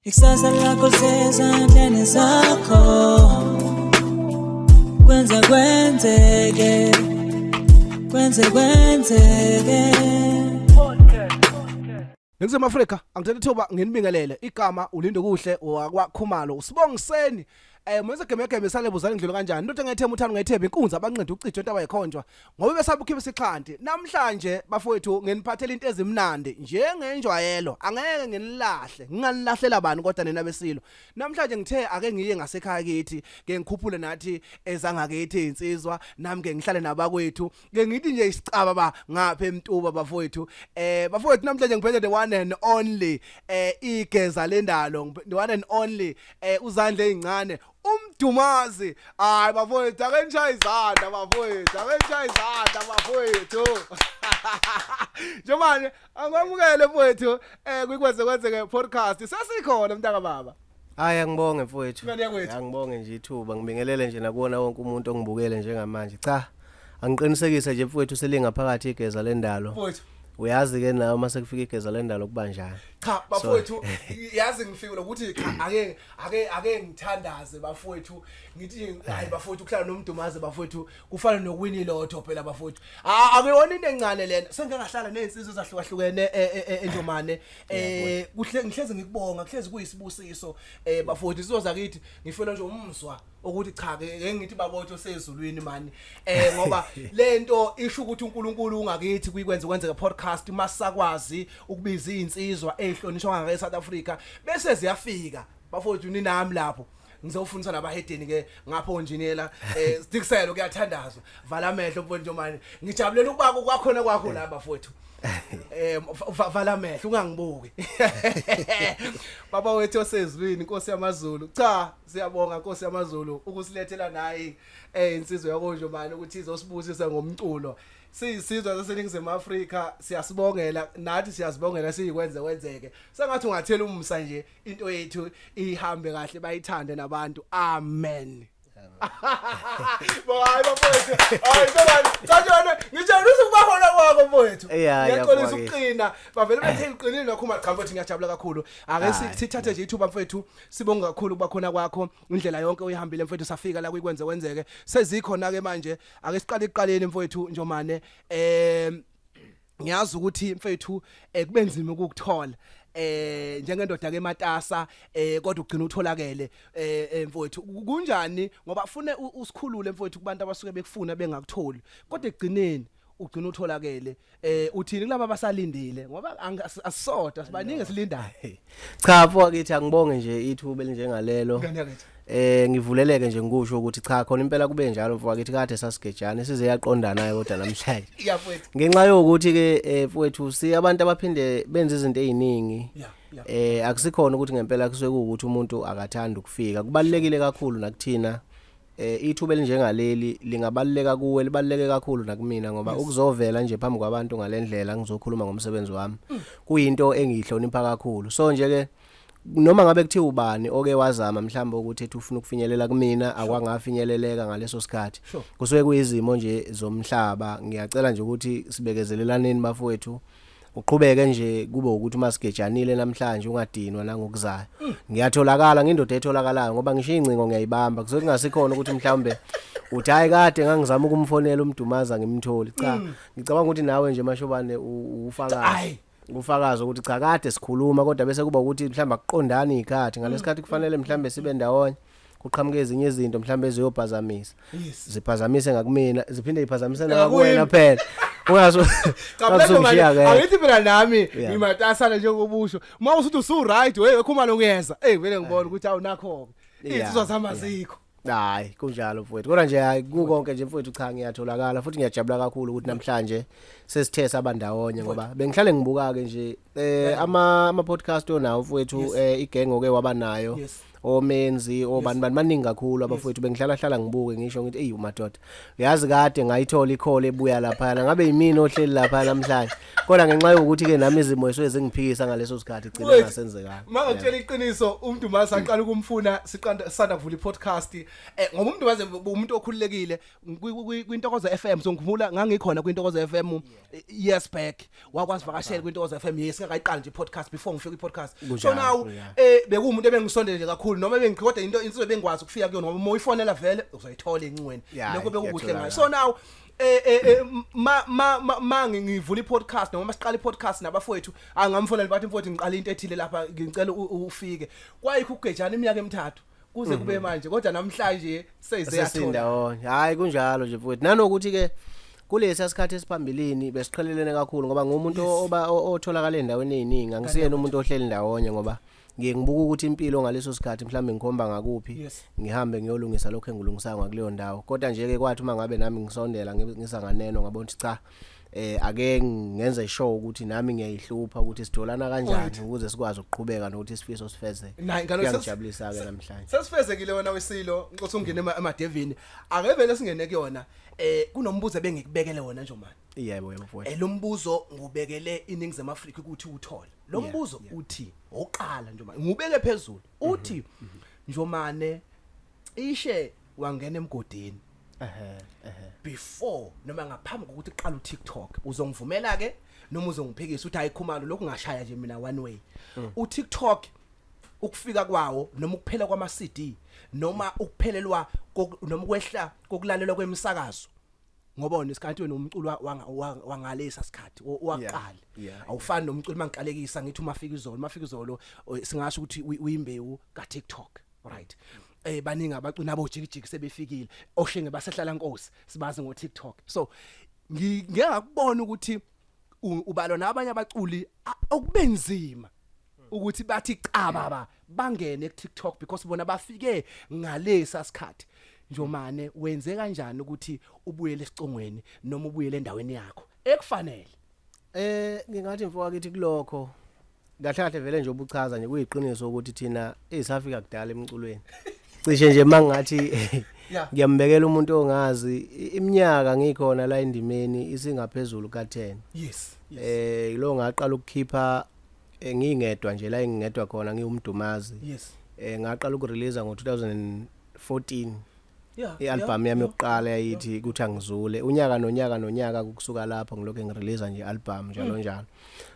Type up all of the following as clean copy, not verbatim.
Ikusasa lakho lisezandleni zakho, kwenzeke Ngizema Afrika angithatha ithuba nginibingelele igama ulindo kuhle wakwaKhumalo usibongiseni mase gemegeme salebuzana indlela kanjani into engethemba uthando ngethemba inkunzi abancede ucijo into abayikhonjwa ngoba besaba ukhipha isixhanti namhlanje bafowethu ngeniphathela into ezimnandi njengenjwayelo angeke nginilahle ngingalilahlela bani kodwa nina besilo namhlanje ngithe ake ngiye ngasekhaya kithi ke ngikhuphule nathi ezangakithi insizwa nami ke ngihlale nabakwethu ke ngithi nje isicaba ba ngapha emtuba bafowethu bafowethu namhlanje ngiphethe the one and only igeza lendalo the one and only uzandle ezincane umdumazi hayi bafowethu akenishaya izandla bafowethu akenishaya izandla bafowethu Jomani angwamukele mfowethu kwenzeke podcast sasikhona mntaka baba Hayi ngibonge mfowethu. Ngani yakwethu? Ngibonge nje ithuba ngibingelele nje nakuona wonke umuntu ongibukele njengamanje. Cha. Angiqinisekise nje mfowethu selingaphakathi igeza lendalo. Mfowethu Uyazi ke nawe mase kufika igeza lendalo kubanjani. cha bafowethu yazi ngifikile ukuthi cha ake ngithandaze bafowethu ngithi hayi bafowethu kuhlala nomdumaze bafowethu kufana nokuwini lotho phela bafowethu akuyona into encane lena sengahlala nezinsizwe ezahlukahlukene enjomane kuhle ngihlezi ngikubonga kuhlezi kuyisibusiso bafowethu sizoza kithi ngifela nje umzwa ukuthi cha ke ngithi babotho sezulwini mani ngoba lento isho ukuthi uNkulunkulu ungakithi kwenzeka podcast masakwazi ukubiza izinsizwa ehlonishwa ngake South Africa bese ziyafika bafowethu ninami lapho ngizofundisa nabahedeni ke ngapho engineer sidikiselo kuyathandazwa vala amehlo mfowethu njomani ngijabulela ukuba kwakhona kwakho la bafowethu vala amehlo ungangibuki baba wethu osezwini Nkosi yamaZulu cha siyabonga Nkosi yamaZulu ukusilethela nayi insizwe yakonjomani ukuthi izosibusisa ngomculo siyisizwe saseNingizimu Afrika siyasibongela nathi siyasibongela siyikwenzeke sengathi ungathela umsa nje into yethu ihambe kahle bayithande nabantu amen Boy bafowethu hayi bani kanjani ngijabulisa ukuba khona kwakho mfowethu ngiyaqolisa ukuqina bavele bethe iqinile nakhuma comfort ngiyajabula kakhulu ake sithathe nje ithuba mfowethu sibonga kakhulu ukuba khona kwakho indlela yonke uyihambile mfowethu safika la kwenzeke sezikhona ke manje ake siqale iqaleni mfowethu njomane ngiyazi ukuthi mfowethu kubenzima ukukuthola njengendoda ke ematasa kodwa ugcina utholakele mfowethu kunjani ngoba ufune usikhulule mfowethu kubantu abasuke bekufuna bengakutholi kodwa egcineni ugcina utholakele uthini kulabo abasalindile ngoba asisoda sibaningi silindayo Cha mfowethu akithi angibonge nje ithuba elinjengalelo. Ngivuleleke nje ngikusho ukuthi cha khona impela kube njalo mfowethu akithi kade sasigejana size yaqondana naye kodwa namhlanje. Yafowethu. Ngenxa yokuthi ke mfowethu si abantu abaphinde benze izinto eziningi. Akusikhona ukuthi ngempela kusuke ukuthi umuntu akathanda ukufika. Kubalekile kakhulu nakuthina. Ithuba elinjengaleli lingabaleka kuwe libaleke kakhulu nakumina ngoba ukuzovela nje phambi kwabantu ngalendlela ngizokhuluma ngomsebenzi wami kuyinto engihlonipha kakhulu so nje ke noma ngabe kuthiwa ubani oke wazama mhlawumbe ukuthi ethi ufuna ukufinyelela kumina akwangafinyeleleka ngaleso sikhathi kusuke kuyizimo nje zomhlaba ngiyacela nje ukuthi sibekezelelane bafowethu uqhubeke nje kube ukuthi masigejanile namhlanje ungadinwa nangokuzayo ngiyatholakala ngindoda etholakalayo ngoba ngisho incingo ngiyayibamba kuzothi ngasikhona ukuthi mhlawumbe uthi hayi kade ngangizama ukumfonela umdumaza ngimtholi cha ngicabanga ukuthi nawe nje mashobane ufakazi ukuthi cha kade sikhuluma kodwa bese kuba ukuthi mhlawumbe akuqondani ikhathi ngalesikhathi kufanele mhlawumbe sibe ndawonye kuqhamuke ezinye izinto mhlawumbe eziyophazamisa ziphazamise ngakumina ziphinde iphazamise nakuwena phela ungazo Kabusomshiya ke angithi phela nami ngimatasana njengobusho uma usuthi usu right wekhumalo ngiyeza vele ngibona ukuthi awunakho insizwa zamazikho hayi kunjalo mfowethu kodwa nje hayi kukonke nje mfowethu cha ngiyatholakala futhi ngiyajabula kakhulu ukuthi namhlanje sesithe sabandawonye ngoba bengihlale ngibuka ke nje ama podcast onawo mfowethu igengo ke wabanayo omenzi obani baningi kakhulu abafowethu bengihlala ngibuke ngisho ngithi hey umadoda uyazi kade ngayithola icall ebuya lapha ngabe yimini ohleli lapha namhlanje kodwa ngenxa yokuthi ke nami izimo esweze ngiphikisa ngaleso sikhathi igcina ngasenzekanga mangitshela iqiniso uMdumazi aqala ukumfuna sisanda kuvula i-podcast ngoba uMdumazi umuntu okhululekile kwintokozo FM ngivula ngangikhona kwintokozo FM years back wakwazi vakashela kwintokozo FM yesingakayiqala nje i-podcast before ngifike i-podcast so now bekuwumuntu ebengisondele kakhulu noma bengiqoda into insizwe bengikwazi ukufika kuyona ngoba moyifonela vele uzayithola encweni lokho bekukuhle ngayo so now ngivula i-podcast noma siqala i-podcast nabafowethu angamfonela bathi mfowethu ngiqala into ethile lapha ngicela ufike kwayikho ukugejana iminyaka emithathu kuze kube manje kodwa namhlanje seyizeyathola hayi kunjalo nje mfowethu nanokuthi ke kulesi sikhathi esiphambilini besiqhelelene kakhulu ngoba ngumuntu otholakala endaweni eziningi angisiyena umuntu ohleli ndawonye ngoba ngibuka ukuthi impilo ngaleso sikhathi mhlambe ngikhomba ngakuphi ngihambe ngiyolungisa lokho engilungisanga ngakuleyo ndawo kodwa nje ke kwathi uma ngabe nami ngisondela ngisanganeno ngabona ukuthi cha ake ngenze show ukuthi nami ngiyayihlupha ukuthi sitholana kanjani ukuze sikwazi ukuqhubeka nokuthi sifiso sifeze ngiyajabulisa ke namhlanje sesifezekile wena Wesilo nkosi ungene emadevini akevele singene kuyona kunombuzo ebengikubekele wona nje manje yebo mfowethu lo mbuzo ngubekele iningizimu Afrika ukuthi uthole lo mbuzo uthi oqala nje manje ngubeke phezulu uthi njomane ishe wangena emgodini before noma ngaphambi kokuthi uqala uTikTok uzongivumela ke noma uzongiphikisa uthi ayikhumalo lokhu ngashaya nje mina one way uTikTok ukufika kwawo noma ukuphela kwama CD noma ukuphelelwa noma kwehla kokulalelwa kwemisakazo ngoba isikhathi wena umculo wangalesa sikhathi waqala awufani nomculo mangiqalekisa ngithi mafika izolo singasho ukuthi uyimbewu ka TikTok right baningi abacuna abojikijiki sebefikile oshenge basehlala Nkosi sibazi ngo TikTok so ngiyakubona ukuthi ubalo nabanye abaculi okubenzima ukuthi bathi cha baba bangene ku TikTok because bona bafike ngalesa sikhathi njomane wenze kanjani ukuthi ubuyele esicongweni noma ubuyele endaweni yakho ekufanele ngingathi mfowethu akithi kulokho kahle vele nje ubuchaza nje kuyiqiniso ukuthi thina esafika kudala emculweni cishe nje mangathi ngiyambekela umuntu ongazi iminyaka ngikhona la endimeni isingaphezulu ka10 yes lo ngaqala ukukhipha ngingedwa nje la engingedwa khona ngiwumdumazi yes ngaqala ukurelease ngo2014 i-album yami yokuqala yayithi kuthi angizule unyaka nonyaka kusuka lapho ngilokho ngirelease nje album njalo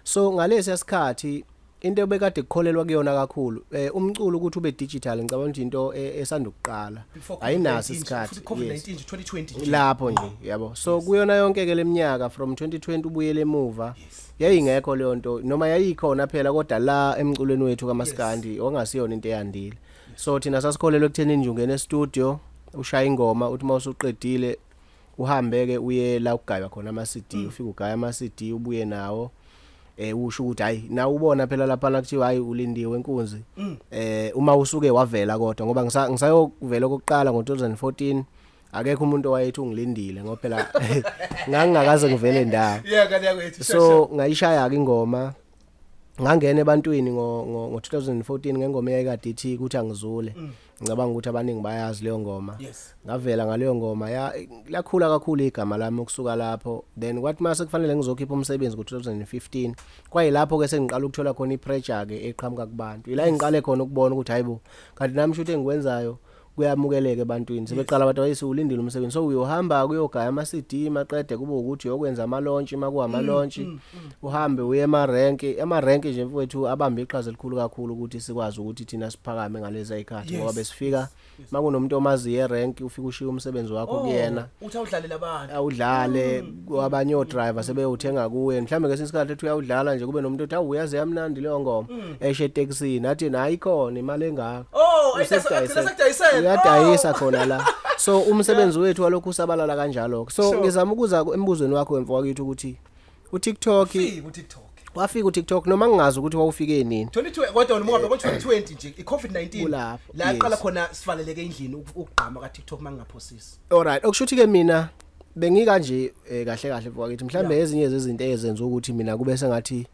so ngalesi sikhathi into ebekade kukholelwa kuyona kakhulu umculo ukuthi ube digital ngicabanga ukuthi into esanda ukuqala ayinaso isikhathi COVID-19 2020 lapho nje yabo so kuyona yonke ke leminyaka from 2020 ubuyele emuva yayingekho leyo nto noma yayikhona phela kodwa la emculweni wethu kaMaskandi ongasiyona into eyandile so thina sasikholelwe ekutheni nje ungene e-studio ushaya ingoma uthi mawusuqedile uhambeke uye la ugaya khona ama CD ufike ugaya ama CD ubuye nawo usho ukuthi hayi na ubona phela lapha la kuthiwa hayi ulindiwe enkunzi uma usuke wavela kodwa ngoba ngisayovela kokuqala ngo2014 akekho umuntu owayethi ungilindile ngoba phela ngangakaze ngivele ndawo kanti yakwethu so ngayishaya ke ingoma ngangena ebantwini ngo2014 ngengoma eyayikade ithi ukuthi angizule ngicabanga ukuthi abaningi bayazi leyo ngoma ngavela ngaleyo ngoma lakhula kakhulu igama lami ukusuka lapho then kwathi mase kufanele ngizokhipha umsebenzi ngo2015 kwayilapho ke sengiqala ukuthola khona ipressure ke eqhamuka kubantu ila ngiqale khona ukubona ukuthi hayibo kanti nami shuthe engikwenzayo kuyamukeleke ebantwini sebeqala abantu abayisiulindile umsebenzi so uyohamba kuyogaya ama CD maqede kube ukuthi uyokwenza ama launch makuwa ama launch uhambe uye ama rank nje mfowethu abambe iqhaza elikhulu kakhulu ukuthi sikwazi ukuthi thina siphakame ngalezi ikhathi ngoba besifika makunomuntu omazi rank ufika ushiya umsebenzi wakho kuyena uthi awudlalela abantu awudlale abanye o driver sebeyothenga kuwe mhlambe ngesinye isikhathi ethi uyawudlala nje kube nomuntu othi awuyazi yamnandi leyo ngoma eshe taxini athi nayikhona imali engaka uyadayisa khona la so umsebenzi wethu walokhu usabalala kanjalo so ngizama ukuza embuzweni wakho wemfowethu ukuthi uTikTok wafika uTikTok noma ngingazi ukuthi wawufike nini 2020 kodwa noma ngo2020 nje iCovid-19 la iqala khona sivaleleke endlini ukugqama kaTikTok mangingaphosisi alright okushuthi ke mina bengika nje kahle mfowethu mhlambe ezinye zezinto ezenza ukuthi mina kube sengathi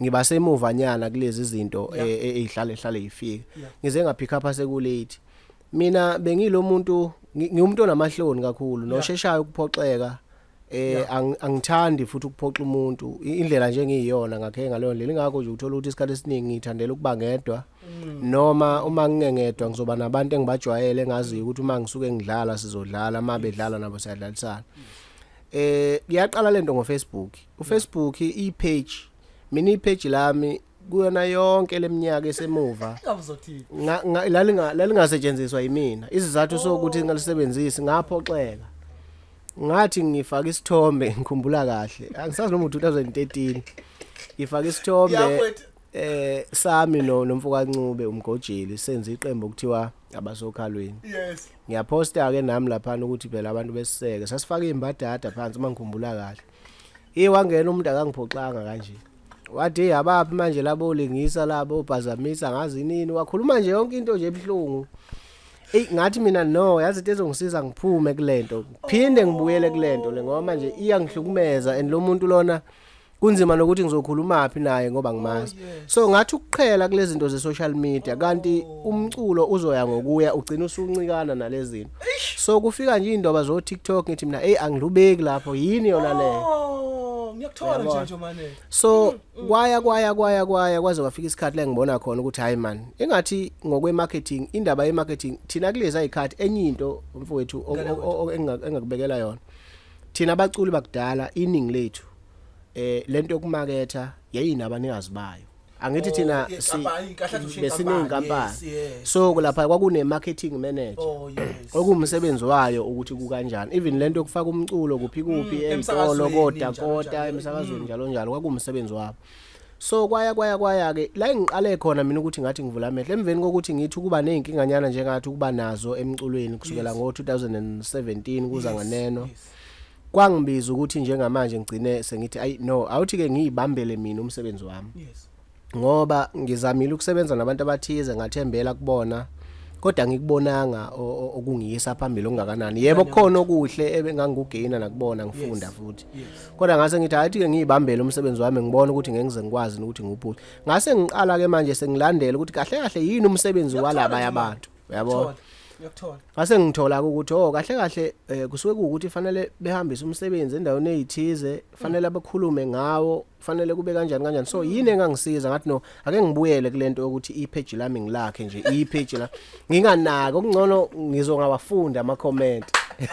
ngiba semuva nyana kulezi izinto ezihlale ifika ngize ngapick up asekulate mina bengilo muntu ngiumuntu onamahloni kakhulu nosheshayo ukuphoxeka angithandi futhi ukuphoxa umuntu indlela nje ngiyiyona ngakhe ngaleyo ndlela ingakho nje uthola ukuthi isikhathi esiningi ngithandela ukuba ngedwa noma uma ngingengedwa ngizoba nabantu engibajwayele ngazi ukuthi uma ngisuke ngidlala sizodlala uma bedlala nabo siyadlalisana ngiyaqala lento ngo-Facebook uFacebook i-page mina i-page lami kuyona yonke leminyaka esemuva lalingasetshenziswa yimina isizathu sokuthi ngalisebenzisi ngaphoxeka ngathi ngifaka isithombe ngikhumbula kahle angisazi noma 2013 ngifaka isithombe sami nomfoka Ncube umgojeli senze iqembu okuthiwa abasokhalweni ngiyaposta ke nami lapha ukuthi phela abantu besiseke sasifaka imbadada phansi mangikhumbula kahle wangena umuntu akangiphoxanga kanje wathi abaphi manje labo lingisa labo bhazamisa ngazi nini wakhuluma nje yonke into nje ebhlungu ngathi mina no yazi into ezongisiza ngiphume kulento phinde ngibuyele kulento le ngoba manje iyangihlukumeza and lo muntu lona kunzima nokuthi ngizokhuluma phi naye ngoba ngimazi so ngathi ukuqhela kulezi zinto ze social media kanti umculo uzoya ngokuya ugcina usuncikana nalezi zinto so kufika nje indoba zo TikTok ngithi mina angilubeki lapho yini yona le ngiyakuthola nje manje so kwaya kwaze wafika isikhathi la ngibona khona ukuthi hayi man engathi ngokwe marketing indaba ye marketing thina kulezi ayikhathi enye into mfowethu engakubekela yona thina abaculi bakudala iningi lethu lento yokumaketha yayinabanikazi bayo angithi thina besinenkampani so lapha kwakune marketing manager okumsebenzi wayo ukuthi kukanjani even lento yokufaka umculo kuphi entolo kodwa emsakazweni njalo kwakumsebenzi wabo so kwaya ke la ngiqale khona mina ukuthi ngathi ngivula amehlo emveni kokuthi ngithi kuba nezinkinganyana njengathi kuba nazo emculweni kusukela ngo2017 kuza nganeno kwangibiza ukuthi njengamanje ngigcine sengithi ayi no awuthi ke ngiyibambele mina umsebenzi wami ngoba ngizamile ukusebenza nabantu abathize ngathembela kubona kodwa ngikubonanga okungiyisa phambili ongakanani yebo kukhona okuhle ebengangugeyina nakubona ngifunda futhi kodwa ngase ngithi athi ke ngiyibambele umsebenzi wami ngibona ukuthi ngeke ngize ngikwazi ukuthi nguphuze ngase ngiqala ke manje sengilandela ukuthi kahle yini umsebenzi walaba yabantu uyabona ngase ngithola ukuthi kahle kusuke ukuthi fanele behambise umsebenzi endaweni ezithize fanele abakhulume ngawo fanele kube kanjani so yini engangisiza ngathi no ake ngibuyele kulento ukuthi ipage lami ngilakhe nje ipage la nginganaka okungcono ngizongabafunda ama comment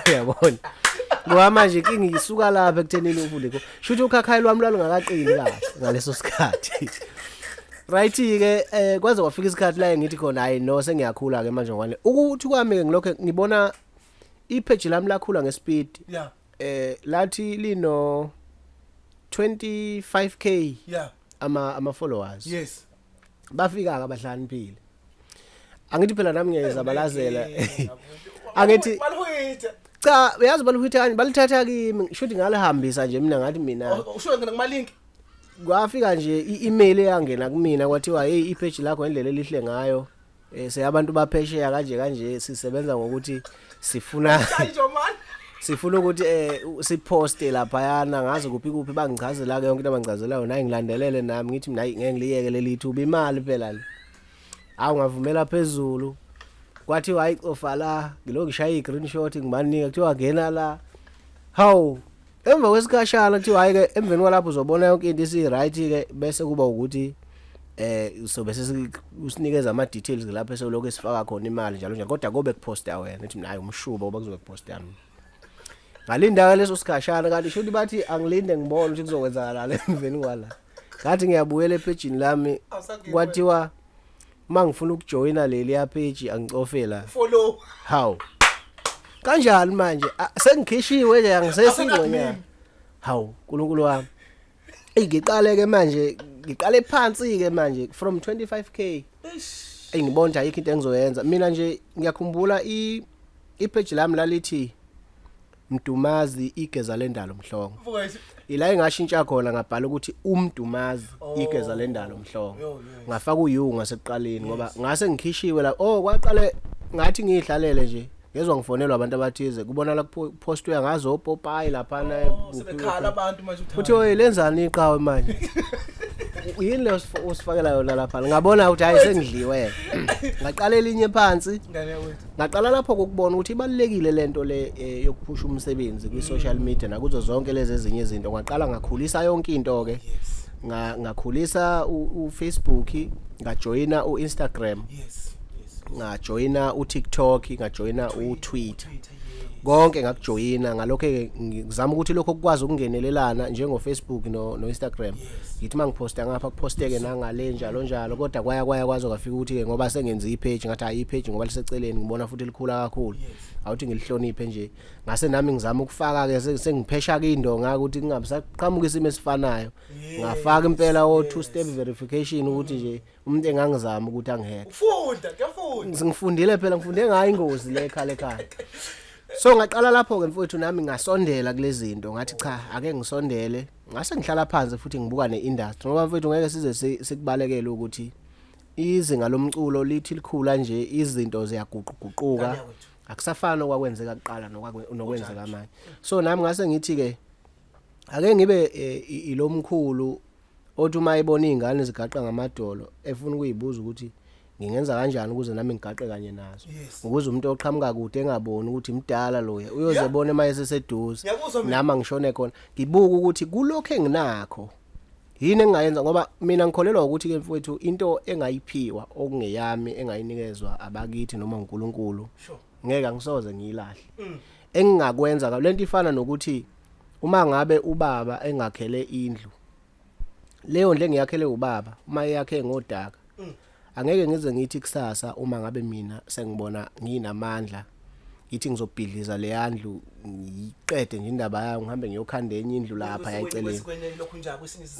uyabona ngoba manje ngisuka lapha ekuthenini ubuleko shuthi ukhakhayi lwami lwalungakaqini kahle ngaleso sikhathi right ke kwaze kwafika isikhathi la ngithi khona hayi no sengiyakhula ke manje ngwane ukuthi kwami ke ngilokho ngibona ipage lami lakhula ngespeed lathi lino 25k ama followers bafika abahlaniphile angithi phela nami ngiyazabalazela angithi cha uyazi baluhitha balithatha kimi shothi ngalihambisa nje mina ngathi mina usho ngena kuma link kwafika nje i-email eyangena kumina kwathiwa hey ipage lakho indlela elihle ngayo seyabantu baphesheya kanje sisebenza ngokuthi sifuna ukuthi siposte lapha yana ngaze kuphi bangichazela ke yonke into abangichazelayo nayi ngilandelele nami ngithi mina ngeke ngiliyeke lelithuba imali phela le awungavumela phezulu kwathiwa hayi ofa la ngilokishaya i-screenshot ngibanika kuthiwa ngena la hawu emva kwesikashana kuthiwa hayi ke emveni kwalapho uzobona yonke into isi right ke bese kuba ukuthi so bese usinikeza ama details lapha esoloko esifaka khona imali njalo kodwa kobe kuposta wena ethi mina hayi umshuba oba kuzobe kuposta yami ngalinda leso sikashana kanti shothi bathi angilinde ngibone ukuthi kuzokwenzakala la emveni kwala ngathi ngiyabuyela epage lami kwathiwa mangifuna ukujoina leli ya page angicofe la follow how kanjani manje sengikhishiwe nje angisesingconyana hawu uNkulunkulu wami ngiqale ke manje ngiqale phansi ke manje from 25k ngibona ayikho into engizoyenza mina nje ngiyakhumbula ipage lami lalithi Mdumazi igeza lendalo Mhlongo ila engashintsha khona ngabhala ukuthi uMdumazi igeza lendalo Mhlongo ngafaka uyu ngasekuqaleni ngoba ngase ngikhishiwe la kwaqale ngathi ngihlalele nje ngezwe ngifonelwa abantu abathize kubona la postwe ngazo Popeye lapha na sebekhala abantu manje uthi lenzani iqhawe manje yini le usifakela yona lapha ngabona ukuthi hayi sengidliwe ngaqala elinye phansi ngaqala lapho kokubona ukuthi ibalekile lento le yokuphusha umsebenzi kwi social media nakuzo zonke lezi ezinye izinto ngaqala ngakhulisa yonke into ke ngakhulisa uFacebook ngajoina uInstagram ngajoina uTikTok ngajoina uTwitter konke ngakujoyina ngalokho ngizama ukuthi lokho kukwazi ukungenelelana njengo Facebook no Instagram ngithi mangiposta ngapha kuposteke nangale njalo kodwa kwaya kwazi ukufika ukuthi ke ngoba sengenza iPage ngathi hayi iPage ngoba liseceleni ngibona futhi likhula kakhulu awuthi ngilihloniphe nje ngase nami ngizama ukufaka ke sengiphesha ke indonga ukuthi kungabe saqhamuka isimo esifanayo ngafaka impela o 2-step verification ukuthi nje umuntu engangizama ukuthi angiheke ngifundile phela ngifunde ngayo ingozi le ekhaya so ngaqala lapho ke mfowethu nami ngasondela kulezi zinto ngathi cha ake ngisondele ngase ngihlala phansi futhi ngibuka neindustry ngoba mfowethu ngeke size sikubalekele ukuthi izinga lomculo lithi likhula nje izinto ziyaguquguquka akusafana okwakwenzeka kuqala nokwenzeka manje so nami ngase ngithi ke ake ngibe ilomkhulu othi uma ibona izingane zigaqa ngamadolo efuna ukuyibuza ukuthi ngingenza kanjani ukuze nami ngigaqe kanye nazo ukuze umuntu oqhamuka kude engaboni ukuthi imdala loya uyozebona emaye seduze nama ngishone khona ngibuka ukuthi kulokho enginakho yini engayenza ngoba mina ngikholelwa ukuthi ke mfowethu into engayiphiwa okungeyami engayinikezwa abakithi noma uNkulunkulu ngeke ngisoze ngiyilahle engingakwenza lento ifana nokuthi uma ngabe ubaba engakhele indlu leyo ndle ngiyakhele ubaba uma yakhe ngodaka angeke ngize ngithi kusasa uma ngabe mina sengibona nginamandla ngithi ngizobhidliza le yandlu ngiqede nje indaba yayo ngihambe ngiyokhanda enye indlu lapha yayiceleni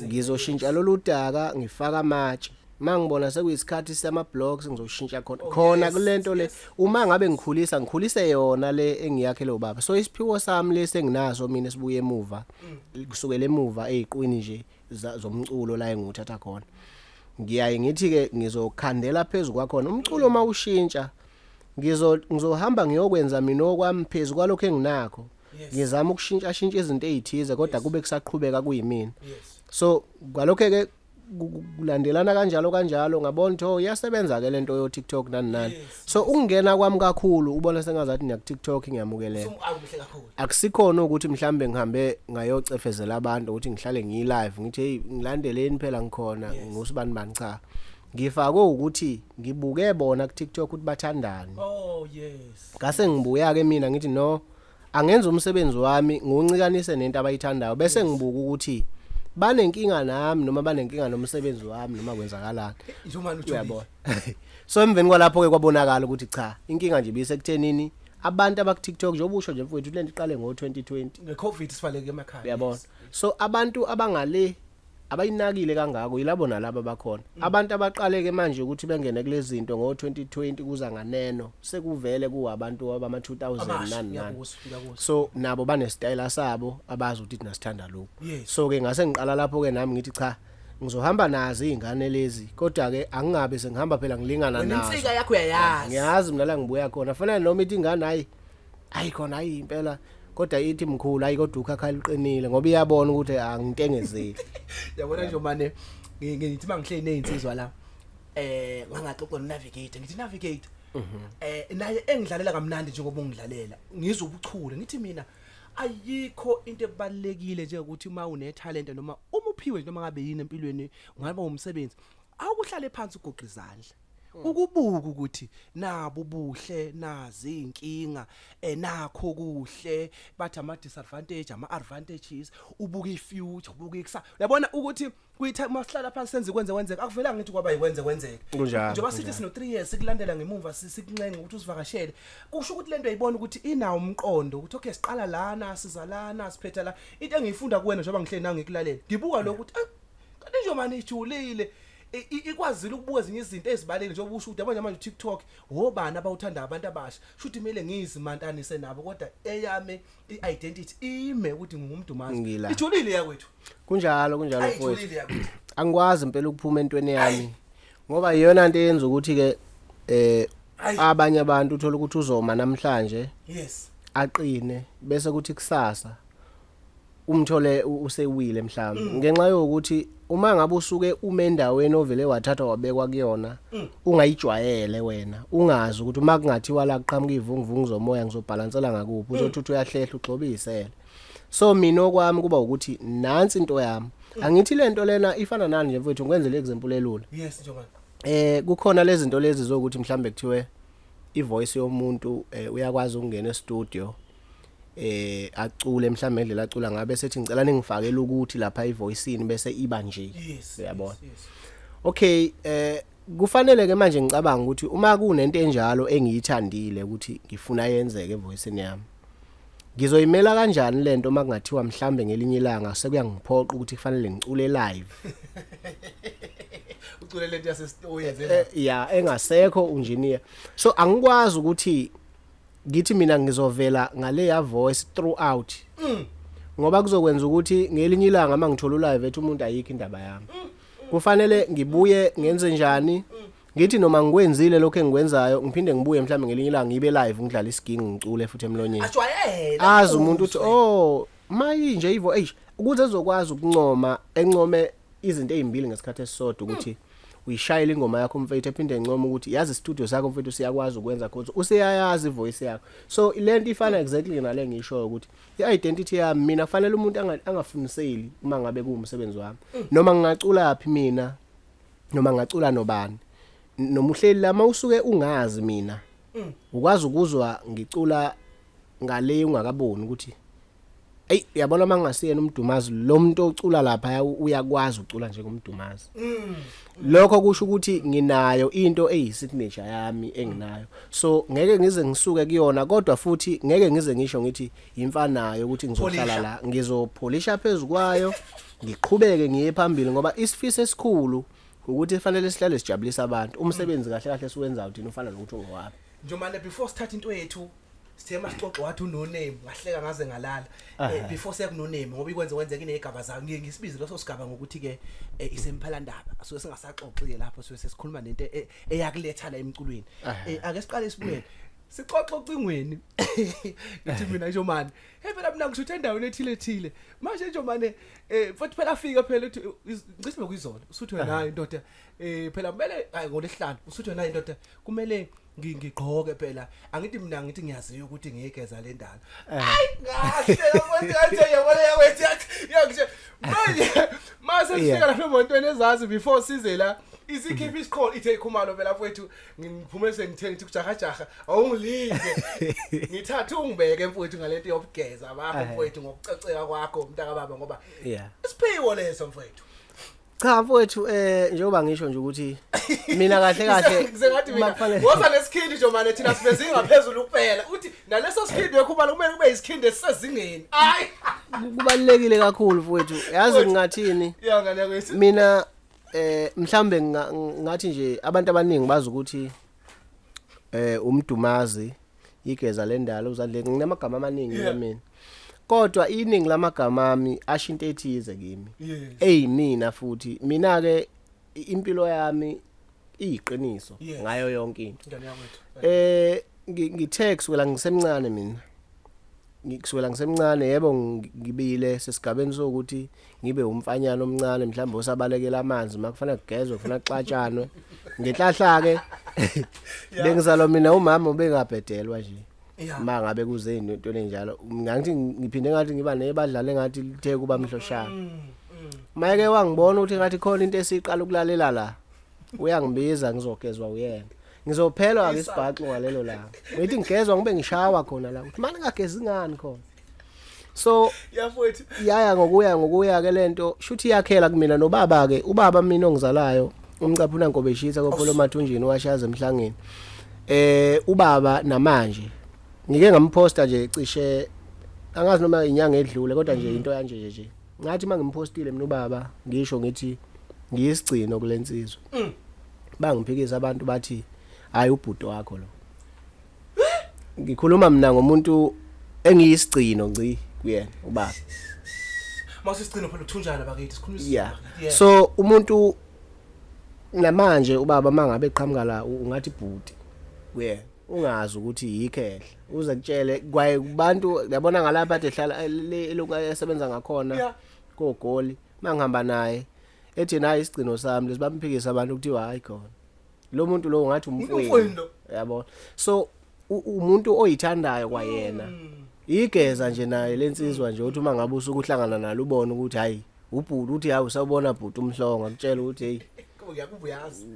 ngizoshintsha lolu daka ngifaka amatshe mangibona sekuyisikhathi sama blocks ngizoshintsha khona kulento le uma ngabe ngikhulise yona le engiyakhele ubaba so isiphiwo sami lesi enginaso mina sibuye emuva kusukela emuva eziqwini nje zomculo la enguthatha khona ngiyaye ngithi ke ngizokhandela phezulu kwakhona umculo mawushintsha ngizohamba ngiyokwenza mina okwami phezulu kwalokho enginakho ngizama ukushintsha izinto ezithize kodwa kube kusaqhubeka kuyimina so kwalokho ke kulandelana kanjalo ngabona ukuthi iyasebenza ke lento yo TikTok nani so ukungena kwami kakhulu ubona sengazathi ngiya ku TikTok ngiyamukelela akusikhona ukuthi mhlambe ngihambe ngayocefezela abantu ukuthi ngihlale ngiyilive ngithi hey ngilandeleni phela ngikhona ngusibani cha ngifake ukuthi ngibuke bona ku TikTok ukuthi bathandani ngase ngibuya ke mina ngithi no angenza umsebenzi wami ngiwuncikanise nento abayithandayo bese ngibuka ukuthi banenkinga nami noma banenkinga nomsebenzi wami noma kwenzakalani uyabona so emveni kwalapho ke kwabonakala ukuthi cha inkinga nje bise kuthenini abantu abaku TikTok nje obusho nje mfowethu lento iqale ngo2020 ngeCovid sivaleke emakhaya uyabona so abantu abangale abayinakile kangako yilabo nalabo bakhona abantu abaqaleke manje ukuthi bengene kulezi zinto ngo2020 kuza nganeno sekuvele kuwabantu abama 2009 so nabo bane style sabo abazi ukuthi nasithanda lokho so ke ngase ngiqala lapho ke nami ngithi cha ngizohamba nazo izingane lezi kodwa ke angingabe sengihamba phela ngilingana nazo insika yakho uyayazi ngiyazi mina la ngibuya khona fanele noma ithi ingane hayi khona hayi impela kodwa ithi mkhulu hayi kodwa ukhakha liqinile ngoba iyabona ukuthi angintengezeli yabona nje manje ngithi mangihleli nezinsizwa la ngangaxoxa navigate ngithi navigate naye engidlalela kamnandi njengoba ungidlalela ngizwe ubuchule ngithi mina ayikho into ebalekile nje ukuthi uma une talent noma uma uphiwe noma ngabe yini empilweni ungaba umsebenzi awukuhlale phansi ugoqa izandla ukubuka ukuthi nabo ubuhle nazi inkinga nakho kuhle bathi ama disadvantage ama advantages ubuka ifuture ubuka ikusasa uyabona ukuthi kuyitha masihlala phansi senze kwenzeka akuvelanga ngithi kwaba yikwenzeka njengoba sithi sino 3 years sikulandela ngemuva sikuncenga ukuthi usivakashele kusho ukuthi lento ayibona ukuthi inawo umqondo ukuthi okay siqala lana siza lana siphetha la into engiyifunda kuwena njengoba ngihleli nawe ngikulalela ngibuka lokho ukuthi kanti nje manje ijulile ikwazile ukubuka ezinye izinto ezibaleke njengoba usho ukuthi yabona manje TikTok wobani abawuthanda abantu abasha shuthi kumele ngizimantanise nabo kodwa eyame iidentity ime ukuthi ngumuntu mazi ijulile yakwethu kunjalo mfowethu angikwazi impela ukuphuma entweni yami ngoba iyona into eyenza ukuthi ke abanye abantu uthola ukuthi uzoma namhlanje aqine bese kuthi kusasa umthole usewile mhlawumbe ngenxa yokuthi uma ngabe usuke endaweni ovele wathatha wabekwa kuyona ungayijwayele wena ungazi ukuthi uma kungathiwa la kuqhamuka ivunguvungu zomoya ngizobhalansela ngakuphi uzothi uyahlehla ugxobisele so mina okwami kuba ukuthi nansi into yami angithi lento lena ifana nani nje mfowethu ngwenze le example elula yes njengoba kukhona lezi zinto lezi zokuthi mhlambe kuthiwe ivoice yomuntu uyakwazi ukungena e-studio acule mhlambe indlela acula ngabe sethi ngicela ningifakele ukuthi lapha ivoiceini bese iba nje uyabona okay kufanele ke manje ngicabanga ukuthi uma kunento enjalo engiyithandile ukuthi ngifuna yenzeke evoiceini yami ngizoyimela kanjani lento makungathiwa mhlambe ngelinye ilanga sekuyangiphoqa ukuthi kufanele ngicule live ucule lento yasesitoyenze ya engasekho engineer so angikwazi ukuthi ngithi mina ngizovela ngale ya voice throughout ngoba kuzokwenza ukuthi ngelinye ilanga mangithola live ethi umuntu ayikho indaba yami kufanele ngibuye ngenze njani ngithi noma ngikwenzile lokho engikwenzayo ngiphinde ngibuye mhlambe ngelinye ilanga ngibe live ngidlala isigingi ngicule futhi emlonyeni ajwayela azi umuntu uthi oh mayinje ivo ukuze ezokwazi ukuncoma encome izinto ezimbili ngesikhathi esisodwa ukuthi uyishayela ingoma yakho mfethu ephinde encoma ukuthi yazi studio sakho mfethu siyakwazi ukwenza kodwa useyayazi ivoice yakho so lento ifana exactly nale ngisho ukuthi i-identity yami mina kufanele umuntu angafuniseli uma ngabe kuwumsebenzi wami noma ngingacula yaphi mina noma ngingacula nobani noma uhleli lama usuke ungazi mina ukwazi ukuzwa ngicula ngale ungakaboni ukuthi hey uyabona mangasiyena umdumazi lo muntu ocula lapha uyakwazi ucula njengomdumazi lokho kusho ukuthi nginayo into eyisignature yami enginayo so ngeke ngize ngisuke kuyona kodwa futhi ngeke ngize ngisho ngithi imfanayo ukuthi ngizohlala la ngizopholisha phezukwayo ngiqhubeke ngiye phambili ngoba isifiso esikhulu ukuthi kufanele sihlale sijabulisa abantu umsebenzi kahle kahle siwenza uthini ufana nokuthi ungowaphi njengoba before start into yethu sithema sixoxe wathi no name ngahleka ngaze ngalala before sekuno name ngoba ikwenze kwenzeka inegaba zayo ngisibize leso sigaba ngokuthi ke isemphala ndaba asuke singasaxoxile lapho suke sesikhuluma nento eyakuletha la emculweni ake siqale sibuyele sixoxe ocingweni ngithi mina nje manje phela mina ngisho endaweni ethile manje nje manje futhi phela afika phela uthi ngicishe bekuyizona usuthi wena hayi indoda phela kumele ngolesihlanu usuthi wena indoda kumele ngigqoke phela angithi mina ngithi ngiyaziyo ukuthi ngiyegeza le ndala hayi ngahle manje yabona yakwethi yakushe manje mase sifika lapha emontweni ezazi before size la isikhiphi isikholo ithe ikhumalo phela mfowethu ngiphume sengitheni ukuthi kujahajaha awungilike ngithatha ungibeke mfowethu ngalento yobugeza bakho mfowethu ngokuceceka kwakho mntaka baba ngoba isiphiwo leso mfowethu cha mfowethu njengoba ngisho nje ukuthi mina kahle kahle ngizengathi mina woza lesikhindi nje manje thina siveze ngaphezulu kuphela uthi naleso sikhindi wekhumalo kumele kube isikhindi esisezingeni hayi kubalekile kakhulu mfowethu yazi ngingathini yangane kwethu mina mhlambe ngathi nje abantu abaningi bazi ukuthi umdumazi igeza lendalo uzandle nginamagama amaningi mina kodwa iningi lamagama ami ashinto ethize kimi mina futhi mina ke impilo yami iyiqiniso ngayo yonke into ngithe kusukela ngisemncane mina ngikusukela ngisemncane yebo ngibile sesigabeni sokuthi ngibe umfanyana omncane mhlawumbe osabalekela amanzi makufanele kugezwe ufuna kuxatshanwe ngenhlahla ke bengizalwa mina umama ubengabhedelwa nje mangabe kuzeni into enjalo ngithi ngiphinde ngathi ngiba nebadlala engathi lithe kuba mhloshana mayeke wangibona ukuthi ngathi khona into esiqala ukulalela la uyangibiza ngizogezwa uyena ngizophelwa ke isibhaxo ngalelo la ngithi ngigezwa ngibe ngishawa khona la uthi manje ngagezi ngani khona so yafowethu yaya ngokuya ke lento shuthi yakhela kumina nobaba ke ubaba mina ongizalayo umcaphuna Nkobeshitha kopholo Mathunjini washaza emhlangeni ubaba namanje ngike ngamposta nje cishe angazi noma inyanga edlule kodwa nje into kanje nje ngathi mangimpostile mina ubaba ngisho ngithi ngiyisigcino kulensizwe bangiphikisa abantu bathi hayi ubhudo wakho lo ngikhuluma mina ngomuntu engiyisigcino ngci kuyena ubaba mase sigcino phela uthunjana bakithi sikhuluma so umuntu namanje ubaba mangabe eqhamuka la ungathi bhuti kuyena ungazi ukuthi yikhehle uze kutshele kwaye kubantu yabona ngalapha ade hlala elunga esebenza ngakhona kogoli mangihamba naye ethi nayi isigcino sami lesibamphikisa abantu kuthiwa hayi khona lo muntu lo ngathi umfowenu yabona so umuntu oyithandayo kwayena igeza nje naye lensizwa nje uthi uma ngabe usuku uhlangana nalo ubone ukuthi hayi ubhuti uthi hayi usawubona bhuti umhlonga kutshela ukuthi hey uyakubuyazi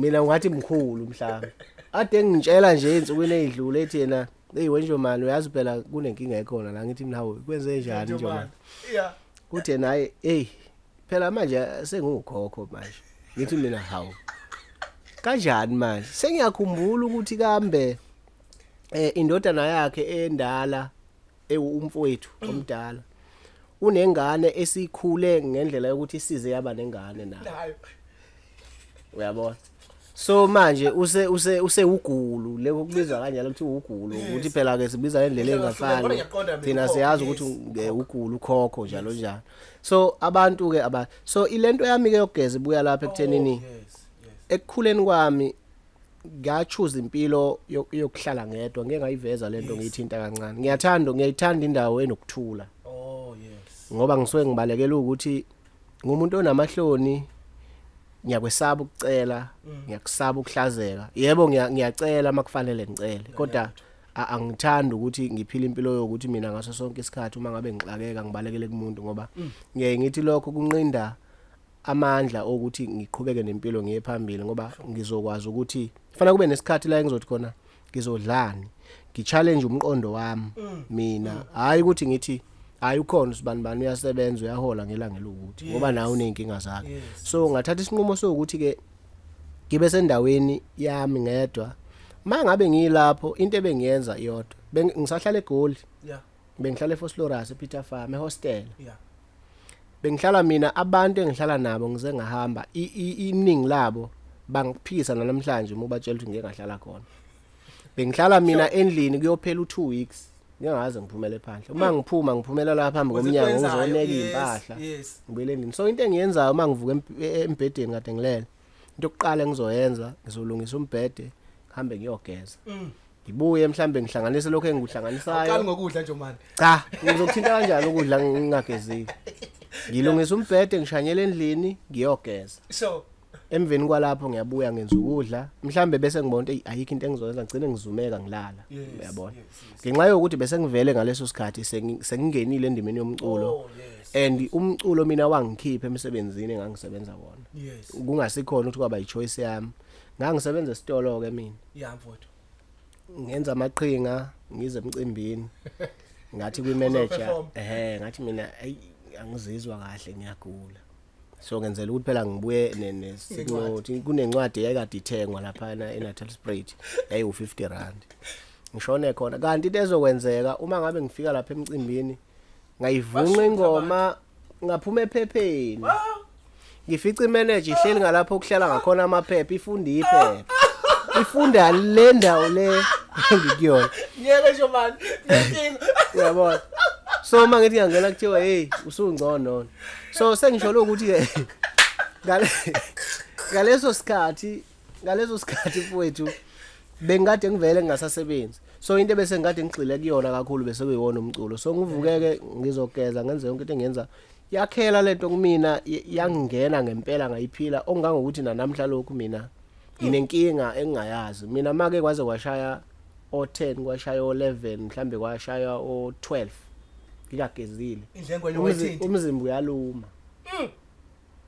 mina ngathi mkhulu mhlanga ade ngitshela nje insukwini ezidlule ethi yena hey wenjomani uyazi phela kunenkinga ekhona la ngithi mina hawe kwenze njani njomani kuthi naye hey phela manje sengukhokho manje ngithi mina hawu kanjani manje sengiyakhumbula ukuthi kambe indodana yakhe endala umfowethu omdala unengane esikhule ngendlela yokuthi isize yaba nengane nayo uyabona so manje use ugulu leko kubizwa kanjalo ukuthi ugulu ukuthi phela ke sibiza ngendlela engafani thina siyazi ukuthi ugulu ukhokho njalo njalo so abantu ke so ilento yami ke yogeza ibuya lapha ekuthenini ekukhuleni kwami ngachoose impilo yokuhlala ngedwa ngeke ngayiveza lento ngiyithinta kancane ngiyayithanda indawo enokuthula ngoba ngisuke ngibalekela ukuthi ngumuntu onamahloni ngiyakwesaba ukucela ngiyakusaba ukuhlazeka yebo ngiyacela makufanele ngicele kodwa angithandi ukuthi ngiphile impilo yokuthi mina ngaso sonke isikhathi uma ngabe ngixakeka ngibalekele kumuntu ngoba ngeke ngithi lokho kunqinda amandla ukuthi ngiqhubeke nempilo ngiye phambili ngoba ngizokwazi ukuthi kufanele kube nesikhathi la engizothi khona ngizodlani ngichallenge umqondo wami mina hayi ukuthi ngithi hayi ukhona usibani uyasebenza uyahola ngelangela ukuthi ngoba nawe unenkinga zakhe so ngathatha isinqumo sokuthi ke ngibe sendaweni yami ngedwa mangabe ngilapho into ebengiyenza iyodwa ngisahlala eGoli bengihlala eFosloras ePeter Farm ehostel bengihlala mina abantu engihlala nabo ngize ngahamba iningi labo bangiphikisa namhlanje uma batshela ukuthi ngeke ngahlala khona bengihlala mina endlini kuyophela u2 weeks ngingaze ngiphumele phandle uma ngiphumela lapha phambi komnyango ngizoneka impahla ngibele endlini so into engiyenzayo uma ngivuka embedeni kade ngilele into yokuqala engizoyenza ngizolungisa umbhede ngihambe ngiyogeza ngibuye mhlambe ngihlanganise lokho engikuhlanganisayo aqala ngokudla nje manje cha ngizokuthinta kanjani ukudla ngingagezile ngilungisa umbhede ngishanyela endlini ngiyogeza so emveni kwalapho ngiyabuya ngenza ukudla mhlambe bese ngibona ukuthi ayikho into engizoyenza ngicine ngizumeka ngilala uyabona ngenxa yokuthi bese ngivele ngaleso sikhathi sengingenile endimeni yomculo and umculo mina wangikhipha emsebenzini engangisebenza wona kungasikhona ukuthi kwaba ichoice yami ngangisebenza esitolo ke mina mfowethu ngenza amaqhinga ngize emcimbini ngathi kwi-manager ngathi mina angizizwa kahle ngiyagula so ngenzela ukuthi phela ngibuye nesinothi kunencwadi eyakade ithengwa lapha eNatal Spread yayi u50 rand ngishone khona kanti into ezokwenzeka uma ngabe ngifika lapha emcimbini ngayivunqa ingoma ngaphuma ephepheni ngifica imanager ihleli ngalapho okuhlala ngakhona amaphepha ifunda le ndawo le ngikuyona yebo nje man uyabona so mangithi ngangena kuthiwa hey usungcono so sengisholo ukuthi ke ngaleso sikhathi mfowethu bengikade ngivele ngingasasebenzi so into bese ngikade ngigxile kuyona kakhulu bese kuyiwona umculo so ngivukeke ngizogeza ngenze yonke into engiyenza yakhela lento kumina yangena ngempela ngayiphila ongangokuthi namhla lokhu mina nginenkinga engingayazi mina make kwaze kwashaya o10 kwashaya o11 mhlambe kwashaya o12 ngiyagezile umzimba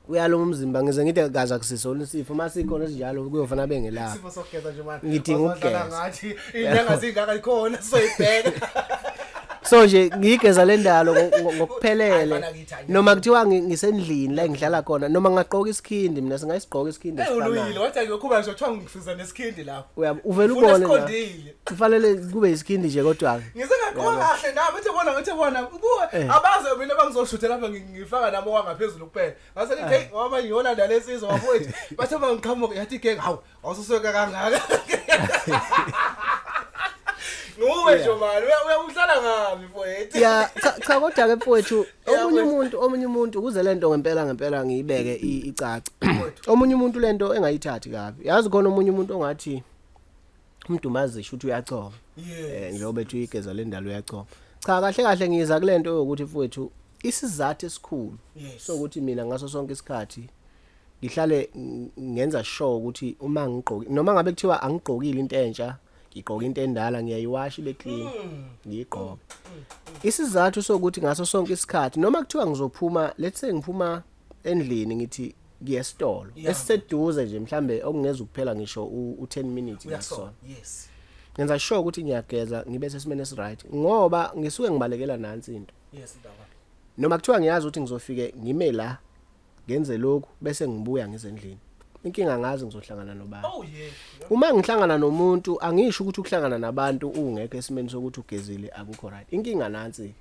uyaluma umzimba ngize ngithi kaza kusisona isifo masikhona esinjalo kuyofana bengelapha isifo sokugeza nje manje ngidinga ukugeza ngathi inyanga zingaka ikhona soyibheka so nje ngigeza le ndalo ngokuphelele noma kuthiwa ngisendlini la ngihlala khona noma ngaqoka isikhindi mina singayisigqoka isikhindi uluyile wathi ngiyokhuba nje uthiwa ngifiza nesikhindi lapho uvela ubone la kufanele kube isikhindi nje kodwa ngizengaqoka kahle nami ngathi bona abaze mina bangizoshuthe lapha ngifaka nami wangaphezulu kuphela ngase ngithi hey ngoba ngiyona ndalesizwe wafowethu bathe bangiqhamuka yathi ke hawu awususoka kangaka Nguwe nje manje uyahlala ngapi mfowethu cha kodwa ke mfowethu omunye umuntu kuze lento ngempela ngiyibeke icaca omunye umuntu lento engayithathi kabi yazi khona omunye umuntu ongathi umdumazi shuthi uyachoma njengoba ethi igeza lendalo uyachoma cha kahle kahle ngiza kulento ukuthi mfowethu isizathu esikhulu sokuthi mina ngaso sonke isikhathi ngihlale ngenza sure ukuthi uma ngigqoki noma ngabe kuthiwa angigqokile into entsha ngigqoka into endala ngiyayiwasha ibe clean ngiyigqoka isizathu sokuthi ngaso sonke isikhathi noma kuthiwa ngizophuma let's say ngiphuma endlini ngithi ngiyestolo esiseduze nje mhlambe okungeza ukuphela ngisho u10 minutes ngasona yes ngenza sure ukuthi ngiyageza ngibe sesimene esiright ngoba ngisuke ngibalekela nansi into yes ndaba noma kuthiwa ngiyazi ukuthi ngizofike ngime la ngenze lokhu bese ngibuya ngizendlini inkinga ngazi ngizohlangana nobani uma ngihlangana nomuntu angisho ukuthi ukuhlangana nabantu ungekho esimeni sokuthi ugezile akukho right inkinga nansi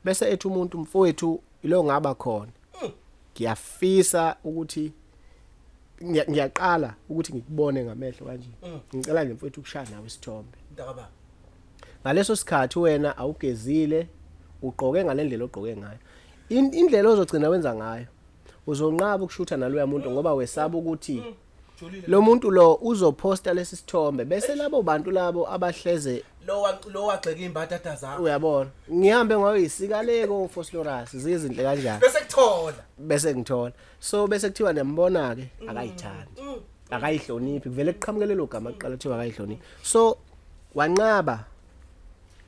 bese ethi umuntu mfowethu ilo ngaba khona ngiyafisa ukuthi ngiyaqala ukuthi ngikubone ngamehlo kanje ngicela nje mfowethu ukushaya nawe isithombe ndaba ngaleso sikhathi wena awugezile ugqoke ngalendlela ogqoke ngayo indlela ozogcina wenza ngayo uzonqaba ukushutha naloya muntu ngoba wesaba ukuthi lo muntu lo uzoposta lesi sithombe bese labo bantu labo abahleze lo wagxeka imbatata zakho uyabona ngihambe ngoyisikaleko Phosphorus zizinhle kanjani bese ngithola so bese kuthiwa nembona ke akayithandi akayihloniphi kuvele kuqhamukele lo gama aqala kuthiwa akayihloniphi so wanqaba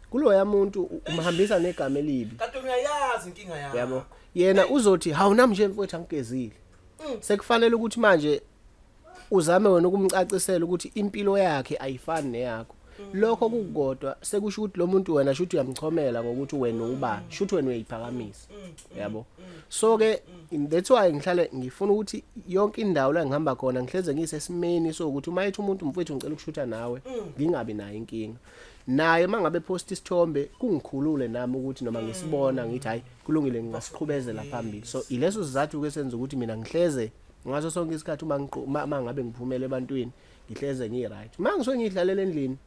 kuloya muntu umhambisa negama elibi kanti uyayazi inkinga yakho yabo yena uzothi hawu nami nje mfowethu angigezile sekufanele ukuthi manje uzame wena ukumcacisela ukuthi impilo yakhe ayifani neyakho lokho kukodwa sekusho ukuthi lo muntu wena shuthi uyamchomela ngokuthi wena ubani shuthi wena uyiphakamisa yabo so ke that's why ngihlale ngifuna ukuthi yonke indawo la ngihamba khona ngihleze ngisesimeni sokuthi uma ethi umuntu mfowethu ngicela ukushutha nawe ngingabi nayo inkinga naye mangabe post isithombe kungikhulule nami ukuthi noma ngisibona ngithi hayi kulungile ngingasiqhubezela phambili so ileso sizathu ke senza ukuthi mina ngihleze ngaso sonke isikhathi uma ngabe ngiphumela ebantwini ngihleze ngiright mangisuke ngidlalela endlini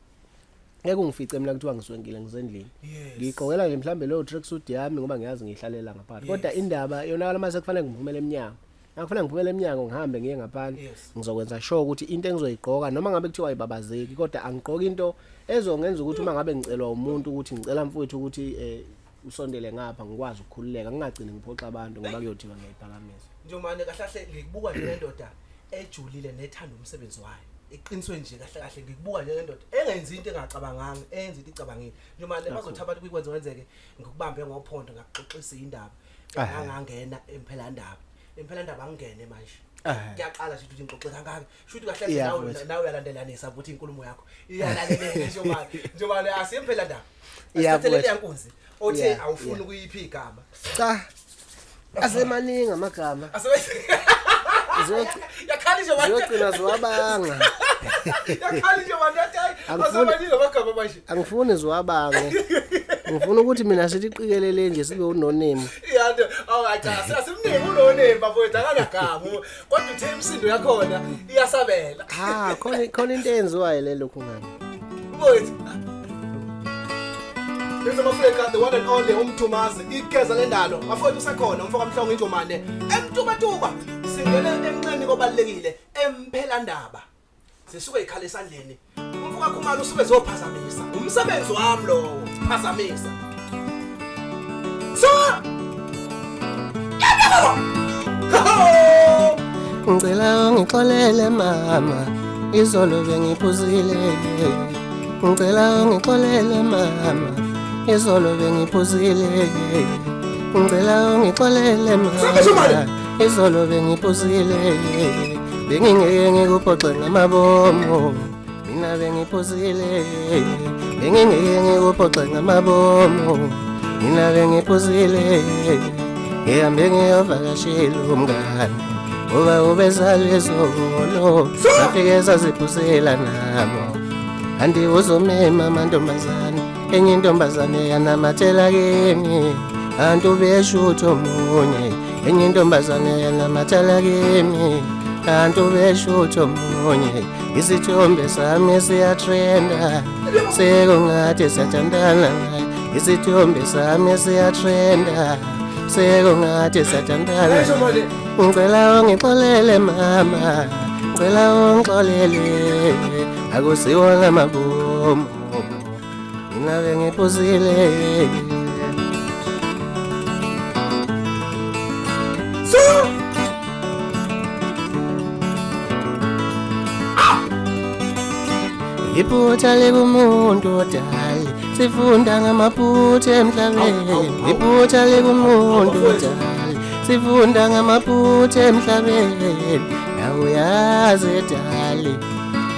ngeke ungifice mina kuthiwa ngiswenkile ngisendlini ngiqokela nje mhlambe lo tracksuit yami ngoba ngiyazi ngihlalela ngaphandle kodwa indaba yona mase kufanele ngiphumele eminyango akufanele ngiphumele eminyango ngihambe ngiye ngaphandle ngizokwenza sure ukuthi into engizoyiqoka noma ngabe kuthiwa ayibabazeki kodwa angiqoki into ezongenza ukuthi uma ngabe ngicelwa umuntu ukuthi ngicela mfowethu ukuthi usondele ngapha ngikwazi ukukhululeka ngingagcini ngiphoxa abantu ngoba kuyothika ngiyiphakamisa njomane kahle ngikubuka nje lendoda ejulile nethanda umsebenzi wayo iqiniswe nje kahle ngikubuka nje lendoda engenzi into engacabanganga enza into icabangile njomane bazothi abantu kuyikwenza wenzeke ngikubambe ngophondo ngakuxoxisa indaba ngangena emphela ndaba angene manje ngiyaqala nje ukuthi ngixoxe kangaka shuthi kahle nawe uyalandelanisa ukuthi inkulumo yakho iyalaleleka njomane asiyemphela ndaba asithelele yankunzi othe awufuni ukuyiphi igama cha asemaningi amagama yakhali nje manje ziyogcina ziwabanga yakhali nje manje asemaningi amagama manje angifuni ziwabange ngifuna ukuthi mina sithi qikelele nje sibe unonemi yande awuyacha asimnike unonemi bafowethu akanagama kodwa uthe imsindo yakhona iyasabela khona into enziwayo lelokhu ngani bafowethu Leza mafreka the one and only umthumazi igeza lendalo bafowethu usekhona umfoka mhlongo injomane emtubatuba singene emncane kobalekile emphela ndaba sisuke ikhala esandleni umfoka khumalo usuke zophazamisa umsebenzi wami lo phazamisa so ngicela ungixolele mama izolo bengiphuzile ngicela ungixolele mama izolo bengiphuzile ngicela ungixolele mama izolo bengiphuzile bengingeke ngikuphoxe ngamabomo mina bengiphuzile bengingeke ngikuphoxe ngamabomo mina bengiphuzile ngihambe ngiyovakashela umngane ngoba ubezalwe izolo safike saziphuzela nabo kanti uzomema amantombazane enye intombazane yanamathela kimi kanti ubeshutha omunye enye intombazane yanamathela kimi kanti ubeshutha omunye isithombe sami siyatrenda sekungathi siyathandana isithombe sami siyatrenda sekungathi siyathandana ngicela ungixolele mama ngicela ungixolele akusiwona mabomu mina bengiphuzile iphutha lekumuntu odali sifunda ngamaphutha emhlabeni iphutha lekumuntu odali sifunda ngamaphutha emhlabeni nawe uyazi edali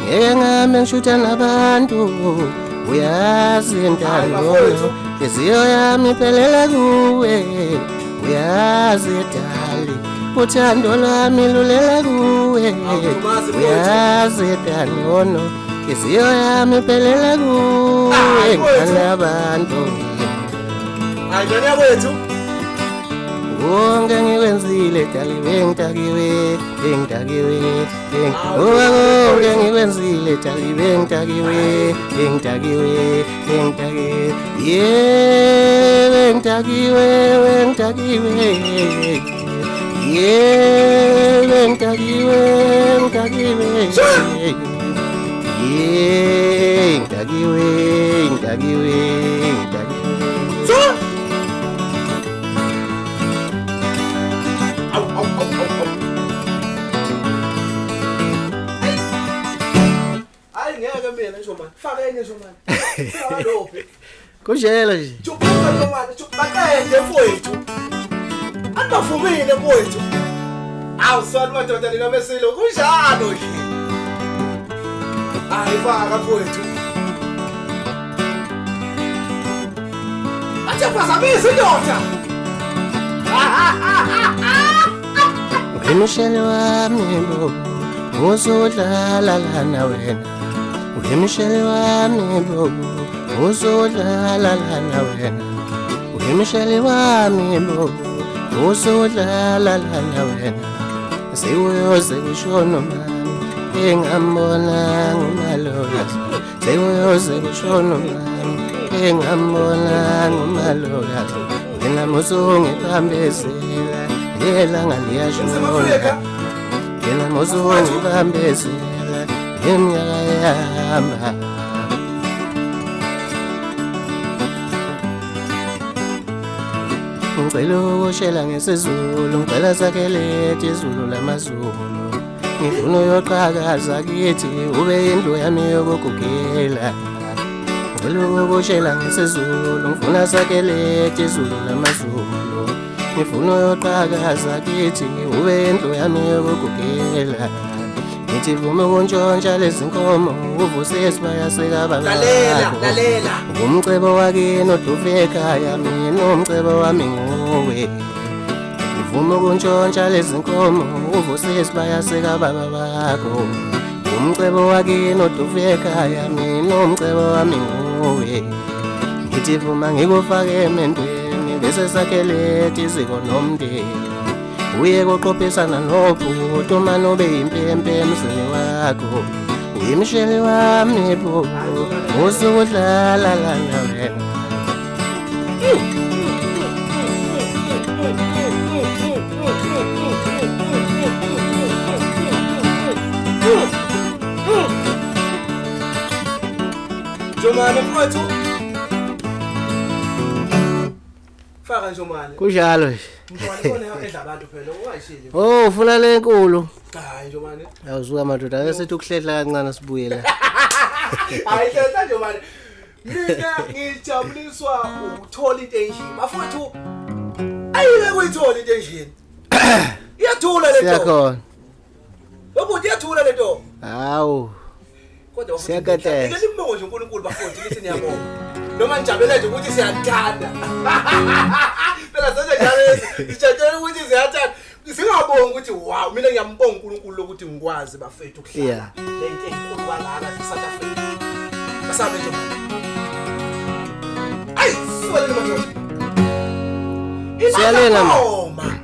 ngeke ngame ngishutha nabantu uyazi intando inhliziyo yami iphelela kuwe uyazi edali uthando lwami lulela kuwe uyazi edali inhliziyo yami iphelela kuwe ngale abantu ayidona yakwethu wonke ngikwenzile dali bengidakiwe wonke ngikwenzile dali bengidakiwe yeah bengidakiwe yeah bengidakiwe yeah ndakiwe hayi ngeke mina ngisho manje faka enye ngisho manje faka lophi kunjalo nje jubuka ngisho manje baqende mfowethu andivumile mfowethu awusona madoda ninamesilo kunjalo nje hayi faka mfowethu athi phazamisa indoda Uyemshele wami bo uzodlala lana wena Uyemshele wami bo uzodlala lana wena Uyemshele wami bo uzodlala lana wena Sewuyoze kushona mami engambona ngumalola Sewuyoze kushona mami engambona ngumalola Mina muzongibambezela Elanga liyashona Yena muzongibambezela Iminyaka yahamba Ngicela ukushela ngesizulu Ngicela sakelethi izulu lamazulu Ngifuna uyoqhakaza kithi Ube indlu yami yokugugela Ngicela ukushela ngesizulu Ngifuna sakelethi izulu lamazulu Ngifuna uyoqhakaza kithi ube indlu yami yokugugela Ngithi vume ukuntshontsha lezi nkomo uvuse isibaya sekababa lalela Umcebo wakini oduve ekhaya mina umcebo wami nguwe Ngivume ukuntshontsha lezi nkomo uvuse isibaya sekababa bakho Umcebo wakini oduve ekhaya mina umcebo wami nguwe Ngithi vuma ngikufake emendweni bese sakhelethi iziko nomndeni Uye koqophisana nobhuti uma nobe impempe emzini wakho Uyemshele wami bo uzodlala lana wena Jomani mfowethu faka njomani kunjalo nje mntwana khona edla abantu phela ungashili Oh ufuna lenkulu hayi njomani awuzuka madoda ake sethi ukuhlehla kancane sibuye la hayi hletha njomani mina ngijabuliswa ukuthola into enjini bafowethu ayike kuyithola into enjini iyathula le nto siyakhona Bobuthi iyathula le nto hawu kodwa Siyakatela. ngeke nimbonge nje uNkulunkulu bafowethu lithi niyabonga noma nijabule nje ukuthi siyathanda phela senze njalo sijatshela ukuthi siyathanda singabonga ukuthi wow mina ngiyambonga uNkulunkulu ukuthi ngikwazi bafethu ukuhlala Yeah. le nto enkulu kalana eSouth Africa basabe nje ay swele madoda Siyalenga, ma. ma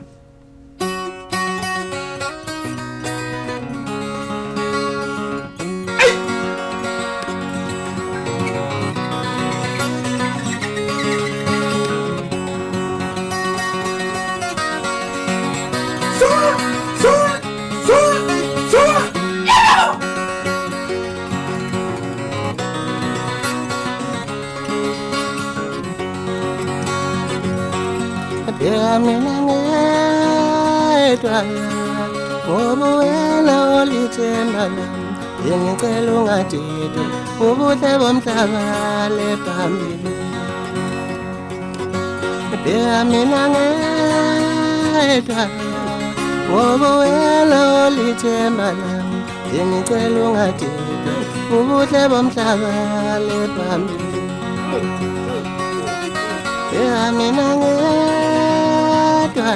mina ngedwa ngoba wena olithemba lami ngicela ungadidwa ubuhle bomhlaba lephambili mina ngedwa ngoba wena olithemba lami ngicela ungadidwa ubuhle bomhlaba lephambili mina ngedwa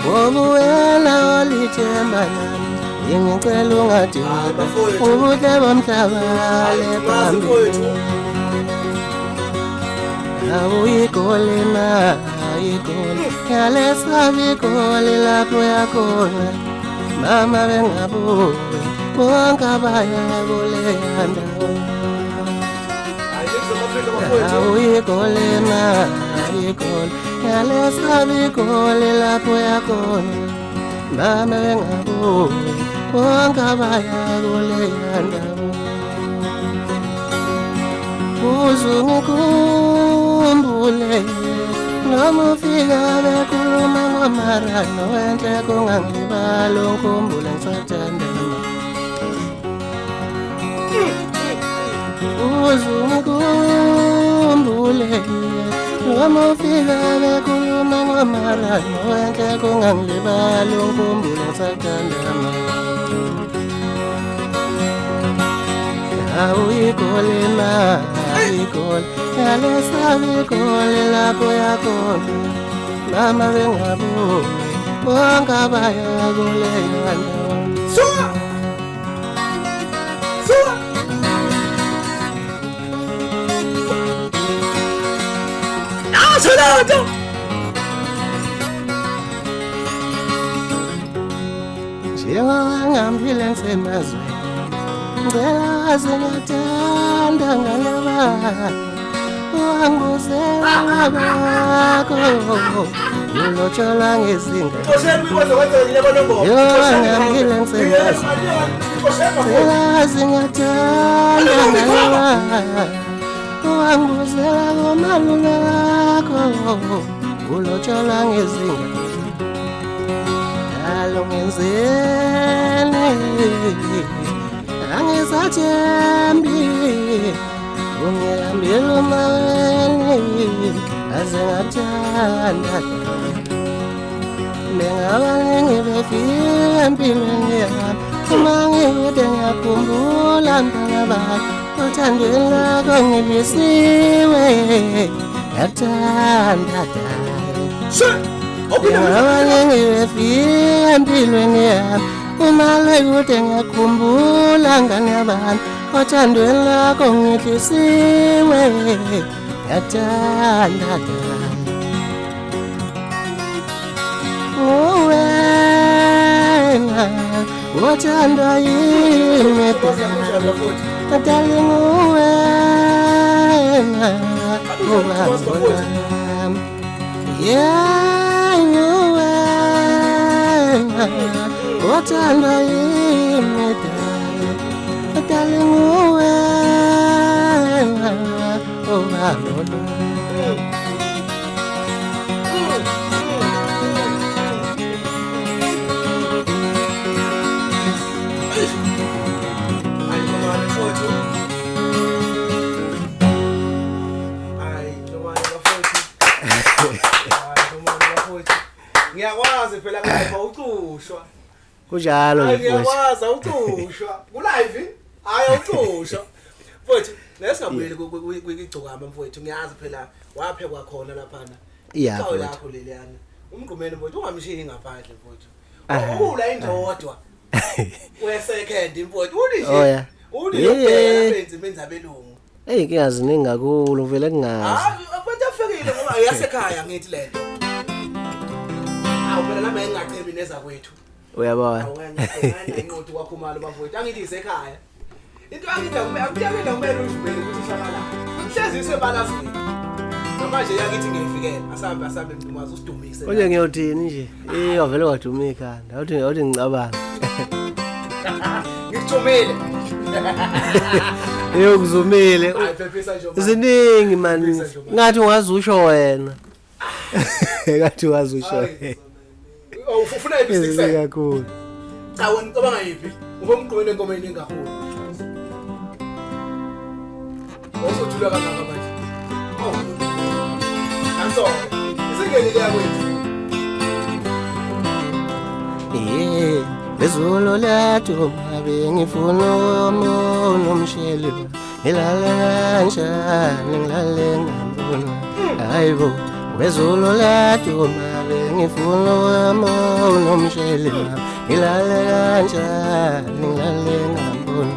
ngoba wena olithemba lami ngicela ungadidwa ubuhle bomhlaba lephambili awuyigole na ayigole yalesabi igole lapho yakhona mama bengabuke bonke abaya kuleya ndawo awuyigole na ayigole yalesabi igole lapho yakhona mama bengabuke bonke abaya kuleya ndawo uzungikhumbule noma ufika bekhuluma ngomarano enhle kungangibala ukhumbule ngisathandana uzungikhumbule noma ufika bekhuluma ngomarano enhle kungangibala ukhumbule ngisathandana awuyigole na ayigole yalesabi igole lapho yakhona mama bengabuke bonke abaya kuleya ndawo Nasolado njengoba ngihamphile ngisemazweni ngicela singathanda ngalabanye wanguzela bakho ulotsholwa ngezinga ngihamphile ngisemazweni ngicela singathanda ngalabanye wanguzela komalume wakho ulotsholwa ngezinga alo ngenzeni angisathembi ungihambile umaweni aze ngathanda mengaba ngibefika empilweni yami uma ngikude ngiyakhumbula mntangabani othandweni lakho ngilisiwe ngathanda mengaba ngibefika empilweni yami uma ngikude ngiyakhumbula ngane yabani othandweni lakho ngihlisiwe ngathanda uwena othandwa yimi atali uwena ubabonami uwena othandwa yimi atali uwena ubabonami ngiyakwazi phela ngapha ucushwa kunjalo nje ngiyakwazi ucushwa kulive hayi ucushwa mfowethu lesingabuyeli kwigcokama mfowethu ngiyazi phela waphekwa khona lapha yeah mfowethu lakho leliyana umgqumeni mfowethu ungamshiyi ngaphandle mfowethu ula indodwa we-second mfowethu unije unije benzi benza belungu inkinga ziningi kakhulu vele kungazi mfowethu afikile ngoba yasekhaya ngithi lento phela lama engaqhembi neza kwethu uyabona awena inqothi kwakhumalo bafowethu angithi isekhaya into angithi akuyakela kumele uvumele ukuthi shabala mhlezise balazini manje yakithi ngiyifikela asambe mntumazi usidumise konje ngiyothini nje wavele waduma ikhanda awuthi ngicabanga ngikuthumile eyokuzumile ziningi man ngathi ungazusho wena Kathi wazi usho. Ufuna iphi Kakhulu. Cha wena cabanga yiphi? Ubomgqwele ngoma yini kakhulu. Osojula kangaka manje. Antsonke. Isingene yakho yethu. Bezulu lethu mabe ngifuna nomshele ngilale kanjani ngilale ngambona hayibo bezulu lethu mabe ngifuna nomshele ngilale kanjani ngilale ngambona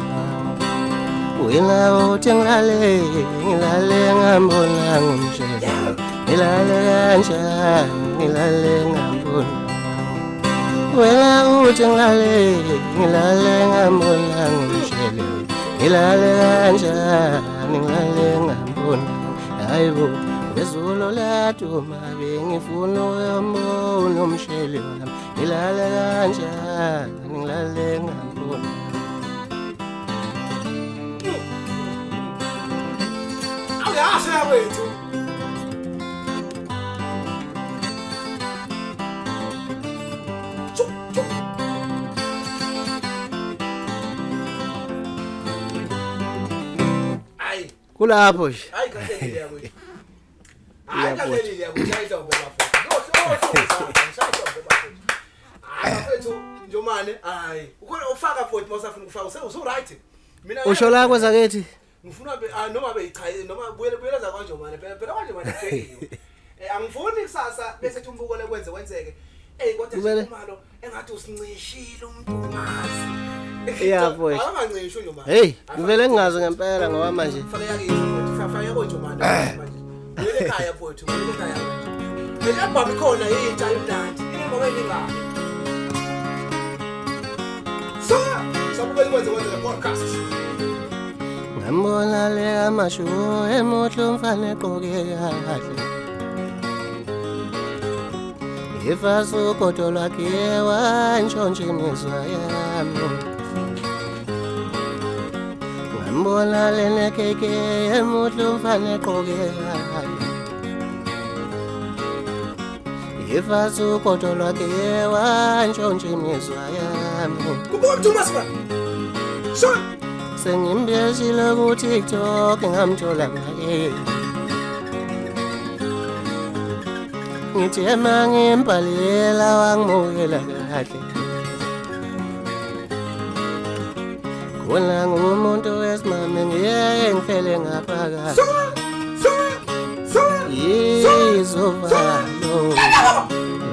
wena uthi ngilale ngambona ngomshele ngilale kanjani ngilale ngambona wena uthi ngilale ngambona ngomshele ngilale kanjani ngilale ngambona hayibo bezulu lethu mabe ngifuna nomshele wami ngilale kanjani ngilale ngambona awuyasha wethu kulapho nje hayi kahlelile yakwethu hayi kahlelile yakwethu ayidlombe bafowethu ngishayidlombe bafowethu hayi bafowethu njomane hayi ukhona ufaka futhi mawusafuna ukufaka usu right mina usho la kwezakethi ngifuna noma beyichaye noma buyeleza kanjomane phela kanjomane pheliwe angifuni kusasa bese thumbuko lekwenze kwenzeke kodwa imalo engathi usincishile umuntu ungazi yafowethu angancisho njomane hey ngivele ngingazi ngempela ngoba manje faka yakini faka yabo njomane manje ngeke ekhaya mfowethu ngeke ekhaya manje phela ababa ikhona yintsha imnandi ingoma eningabi sabukela kwenze podcast ngambona le amashu emuhle umfana eqoke kahle ifaso kodwa lakhe wantshontshe imizwa yami ngambona le nekeke emuhle umfana eqoke kahle ifaso kodwa lakhe wantshontshe imizwa yami kubona Thomas man son sengimbeshile ku TikTok ngamthola ngake ngithi emangimbalela wangimukela kahle khona ngumuntu wesimame ngiyeke ngifele ngaphakathi yizovalo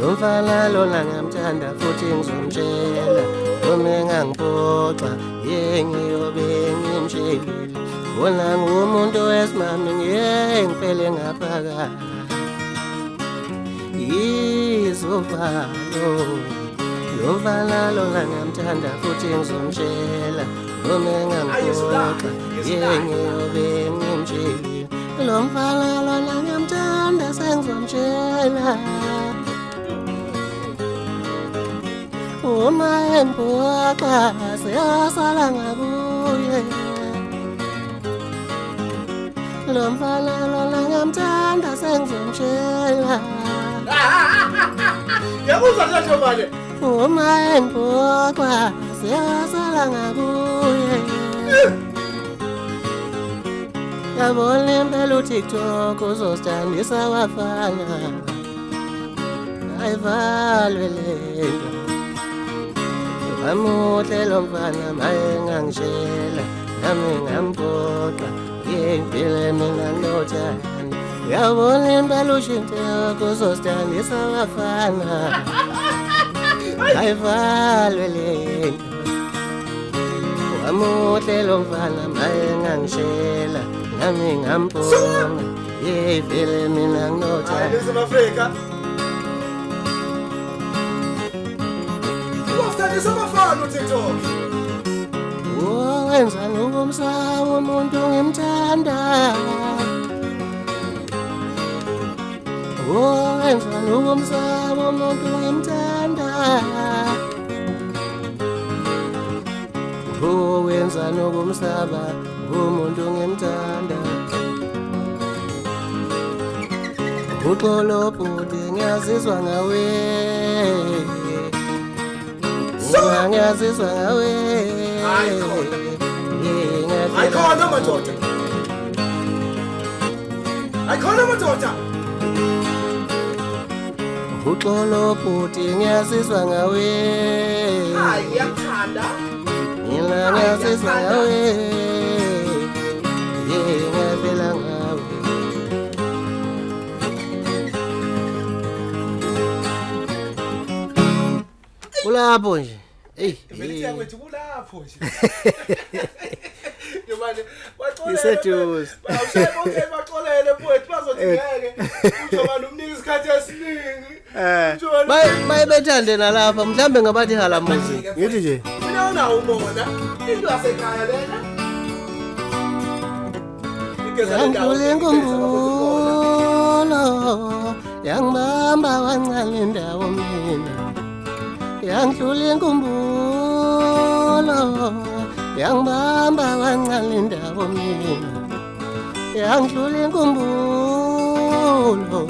lo mfana lona ngiyamthanda futhi ngizomtshela noma engangiphoxa yengiyobe ngimshelile khona ngumuntu wesimame ngiyeke ngifele ngaphakathi izovalo lo mfana lona ngiyamthanda futhi ngizomtshela noma engangiphoxa yengiyobe ngimshelile lo mfana lona ngiyamthanda sengizomtshela uma emphoxa siyasala ngakuye lo mfana lona ngiyamthanda sengizomtshela yabuzwa nje manje uma emphoxa siyasala ngakuye yabona impela uTikTok uzosithandisa wafana ayivalwe lento amuhle lo mfana maye ngangishela nami ngambhoxa yempilo mina nothanda yabona impela uTikTok uzosithandisa wafana ayivalwe lento amuhle lo mfana maye ngangishela nami ngambhoxa yempilo mina nothanda South Africa Isabafana uTikTok wenzani ukumsaba umuntu ngimthanda wenzani ukumsaba umuntu ngimthanda wenzani ukumsaba umuntu ngimthanda uxolo bhuti ngiyazizwa ngawe ngiyazizwa ngawe ayikhona madoda uxolo bhuti ngiyazizwa ngawe hayi ngiyakuthanda ngiyazizwa ngawe ngiyavela ngawe kulapho nje vele yakwethu kulapho nje yobani iseduze baxolele mfowethu bazothi ngeke ujoba nomnika isikhathi esiningi bayibethande nalapha mhlambe ngabathi halamuzi ngithi nje mina unawo umona into yasekhaya lena Yangidlula inkumbulo yangibamba kancane indawo mina yangidlula inkumbulo yangibamba kancane indawo mina yangidlula inkumbulo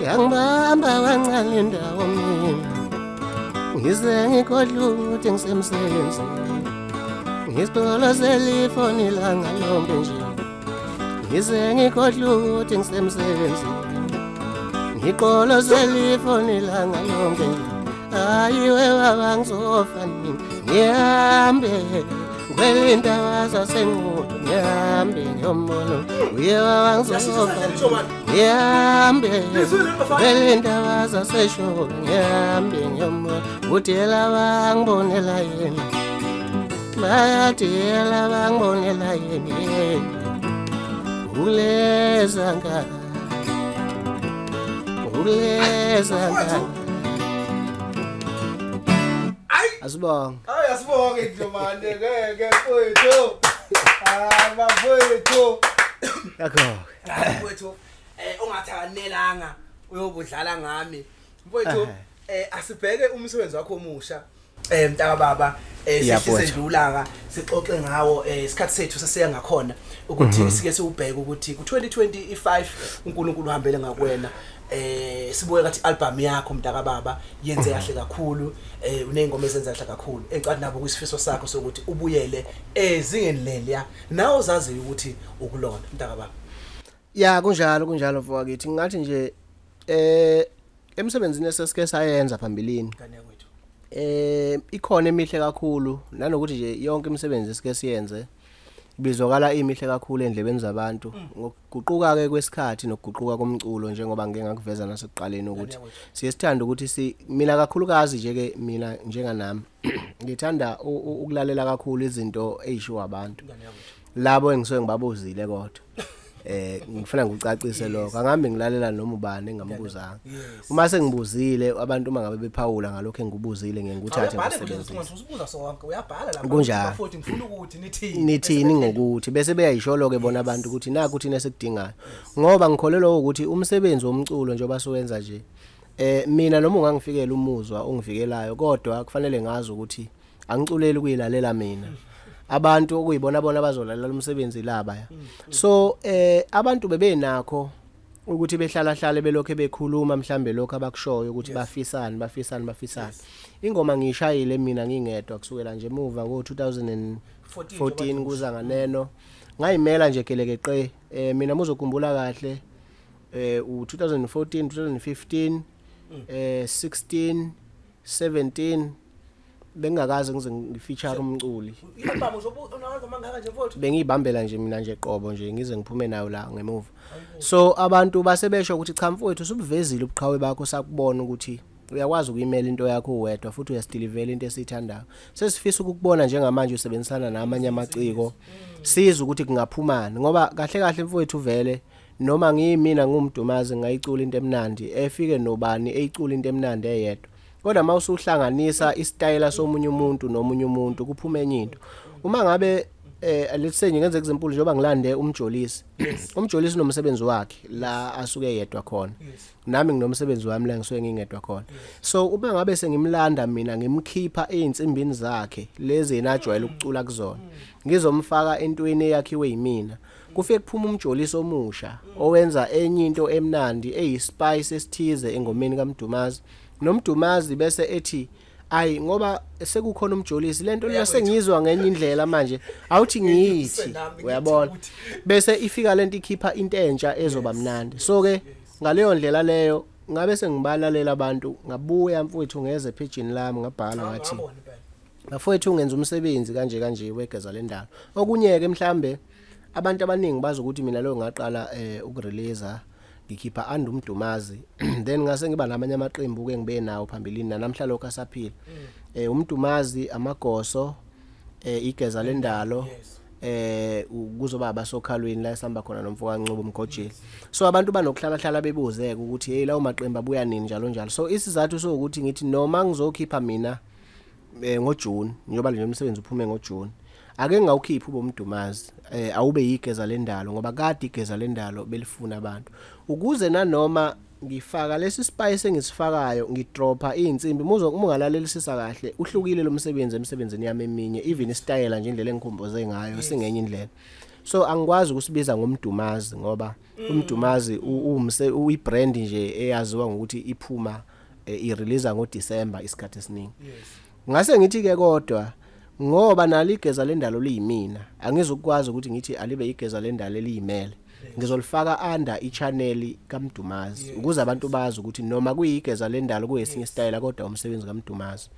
yangibamba kancane indawo mina ngize ngikhohlwa ukuthi ngisemsebenzini ngisicolo selifoni ilanga lonke nje ngize ngikhohlwa ukuthi ngisemsebenzini ngiqolo selifoni ilanga lonke nje ayiwe baba ngizofa nini ngihambe ngwelindaba zasenqondo ngihambe ngiyombono uye baba ngizofa ngihambe ngwelindaba zaseshoko ngihambe ngiyombono udela bangibonela yena bayadela bangibonela yena uleza ngani asibonge asibonge njomane ngeke mfowethu mfowethu yakho mfowethu ungathanelanga uyobudlala ngami mfowethu asibheke umsebenzi wakho omusha mntaka baba sisendlulanga sixoxe ngawo isikhathi sethu sesiya ngakhona ukuthi sike siubheke ukuthi ku2025 uNkulunkulu uhambele ngakwena sibuye kathi album yakho mntaka baba yenze kahle kakhulu unengoma ezenza kahle kakhulu encwadi nabo kwisifiso sakho sokuthi ubuyele ezingeni leliya nawo zazi ukuthi ukulona mntaka baba ya kunjalo mfowethu ngathi nje emsebenzini esesike sayenza phambilini ngane kwethu ikhona emihle kakhulu nanokuthi nje yonke imisebenzi esike siyenze bizokala imihle kakhulu endlebeni zabantu ngokuguquka ke kwesikhathi nokuguquka komculo njengoba ngeke ngakuveza nasekuqaleni ukuthi siyesithanda ukuthi mina kakhulukazi nje ke mina njenga nami ngithanda ukulalela kakhulu izinto ezishiwa abantu labo engisuke ngibabuzile kodwa ngifuna ngicacise lokho angambe ngilalela noma ubani engamubuzanga uma sengibuzile abantu uma ngabe bephawula ngalokho engibuzile ngengikuthathe ngosebenzisa usibuza sonke uyabhala lapha kunjalo mfowethu ngifuna ukuthi nithini ngokuthi bese beyayisholo ke bona abantu ukuthi naku uthina esikudingayo ngoba ngikholelwa ukuthi umsebenzi womculo njengoba sowenza nje mina noma ungangifikela umuzwa ongivikelayo kodwa kufanele ngazi ukuthi angiculeli kuyilalela mina abantu okuyibona bona bazolalela umsebenzi laba ya so abantu bebenakho ukuthi behlala belokho bekhuluma mhlambe lokho abakushoyo ukuthi bafisana ingoma ngishayile mina ngingedwa kusukela nje emuva ngo2014 kuza nganeno ngayimela nje gelekeqe mina muzokhumbula kahle u2014 2015 16 17 bengakaze ngize ngifeature umculi ihamba uzobunazo mangaka nje mfowethu bengiyibambela nje mina nje qobo nje ngize ngiphume nayo la ngemuva so abantu basebesho ukuthi cha mfowethu usubuvezile ubuqhawe bakho sakubona ukuthi uyakwazi ukuyimela into yakho wedwa futhi uyastilivela into esithandayo sesifisa ukukubona njengamanje usebenzisana namanye amaciko siza ukuthi kungaphumani ngoba kahle mfowethu vele noma ngiyimina ngumdumazi ngayicula into emnandi efike nobani eyicula into emnandi eyedwa kodwa mawusuhlanganisa istyle somunye umuntu nomunye umuntu kuphuma enye into uma ngabe let's say ngenze example njengoba ngilande umjolisi umjolisi unomsebenzi wakhe la asuke yedwa khona nami nginomsebenzi wami la ngisuke ngingedwa khona so uma ngabe sengimlanda mina ngimkhipha einsimbini zakhe lezi enajwayela ukucula kuzona ngizomfaka entweni eyakhiwe yimina kufike kuphuma umjolisi omusha owenza enye into emnandi eyispice esithize engomeni kaMdumazi noMdumazi bese ethi ayi ngoba sekukhona umjolisi lento leyo sengizwa ngenye indlela manje awuthi ngiyithi uyabona bese ifika lento ikhipha into entsha ezoba mnandi so ke ngaleyo ndlela leyo ngabe sengibalalela abantu ngabuya mfowethu ngeze pagini lami ngabhala ngathi mfowethu ungenza umsebenzi kanje wegeza lendalo okunyeke mhlambe abantu abaningi bazi ukuthi mina lo ngaqala ukurelease ngikhipha uMdumazi then ngase ngiba namanye amaqembu ke ngibe nawo phambilini namhla lokho asaphila uMdumazi amagoso igeza lendalo kuzoba abasokhalweni la esihamba khona nomfoka Ncubo Mgojeli so abantu banokuhlala bebuzeke ukuthi hey lawo maqembu abuya nini njalo so isizathu sokuthi ngithi noma ngizokhipha mina ngoJune njoba nje umsebenzi uphume ngoJune ake ngawukhipha uMdumazi awube igeza lendalo ngoba kade igeza lendalo belifuna abantu ukuze nanoma ngifaka lesi spice engisifakayo ngidropa izinsimbi ungalalelisisa kahle uhlukile lo msebenzi emsebenzini yami eminye even istyle nje indlela engikhomboze ngayo singenye indlela so angikwazi ukusibiza ngoMdumazi ngoba uMdumazi uyibrand nje eyaziwa ngokuthi iphuma irelease ngoDecember isikhathi esiningi ngase ngithi ke kodwa ngoba nalo igeza lendalo liyimina angizokwazi ukuthi ngithi alibe igeza lendalo eliyimele ngizolifaka under ichannel kaMdumazi ukuze abantu bazi ukuthi noma kuyigeza lendalo kuyesinye style kodwa umsebenzi kaMdumazi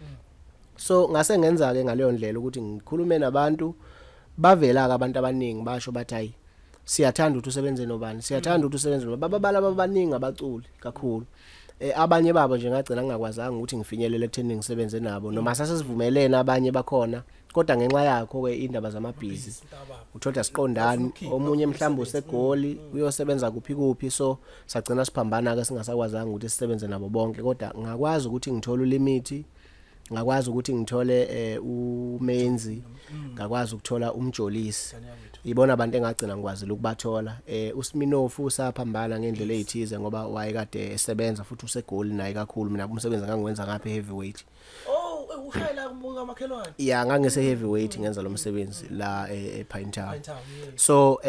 so ngase ngenza ke ngaleyo ndlela ukuthi ngikhulume nabantu bavela ke abantu abaningi basho bathi hayi siyathanda ukuthi usebenze nobani siyathanda ukuthi usebenze bababala abaningi abaculi kakhulu abanye babo nje ngagcina ngingakwazanga ukuthi ngifinyelele ekutheni ngisebenze nabo noma sasesivumelene abanye bakhona kodwa ngenxa yakho ke indaba zamabhizi uthola siqondani omunye mhlawumbe usegoli uyosebenza kuphi so sagcina siphambana ke singasakwazanga ukuthi sisebenze nabo bonke kodwa ngakwazi ukuthi ngithole ulimit ngakwazi ukuthi ngithole umenzi ngakwazi ukuthola umjolisi ibona abantu engagcina ngikwazile ukubathola uSminofu usaphambana ngendlela ezithize ngoba wayekade esebenza futhi usegoli naye kakhulu mina umsebenzi ngangwenza ngapha heavyweight ushayela kumbuka makhelwane ya ngangise heavyweight ngenza lo msebenzi la ePine Town so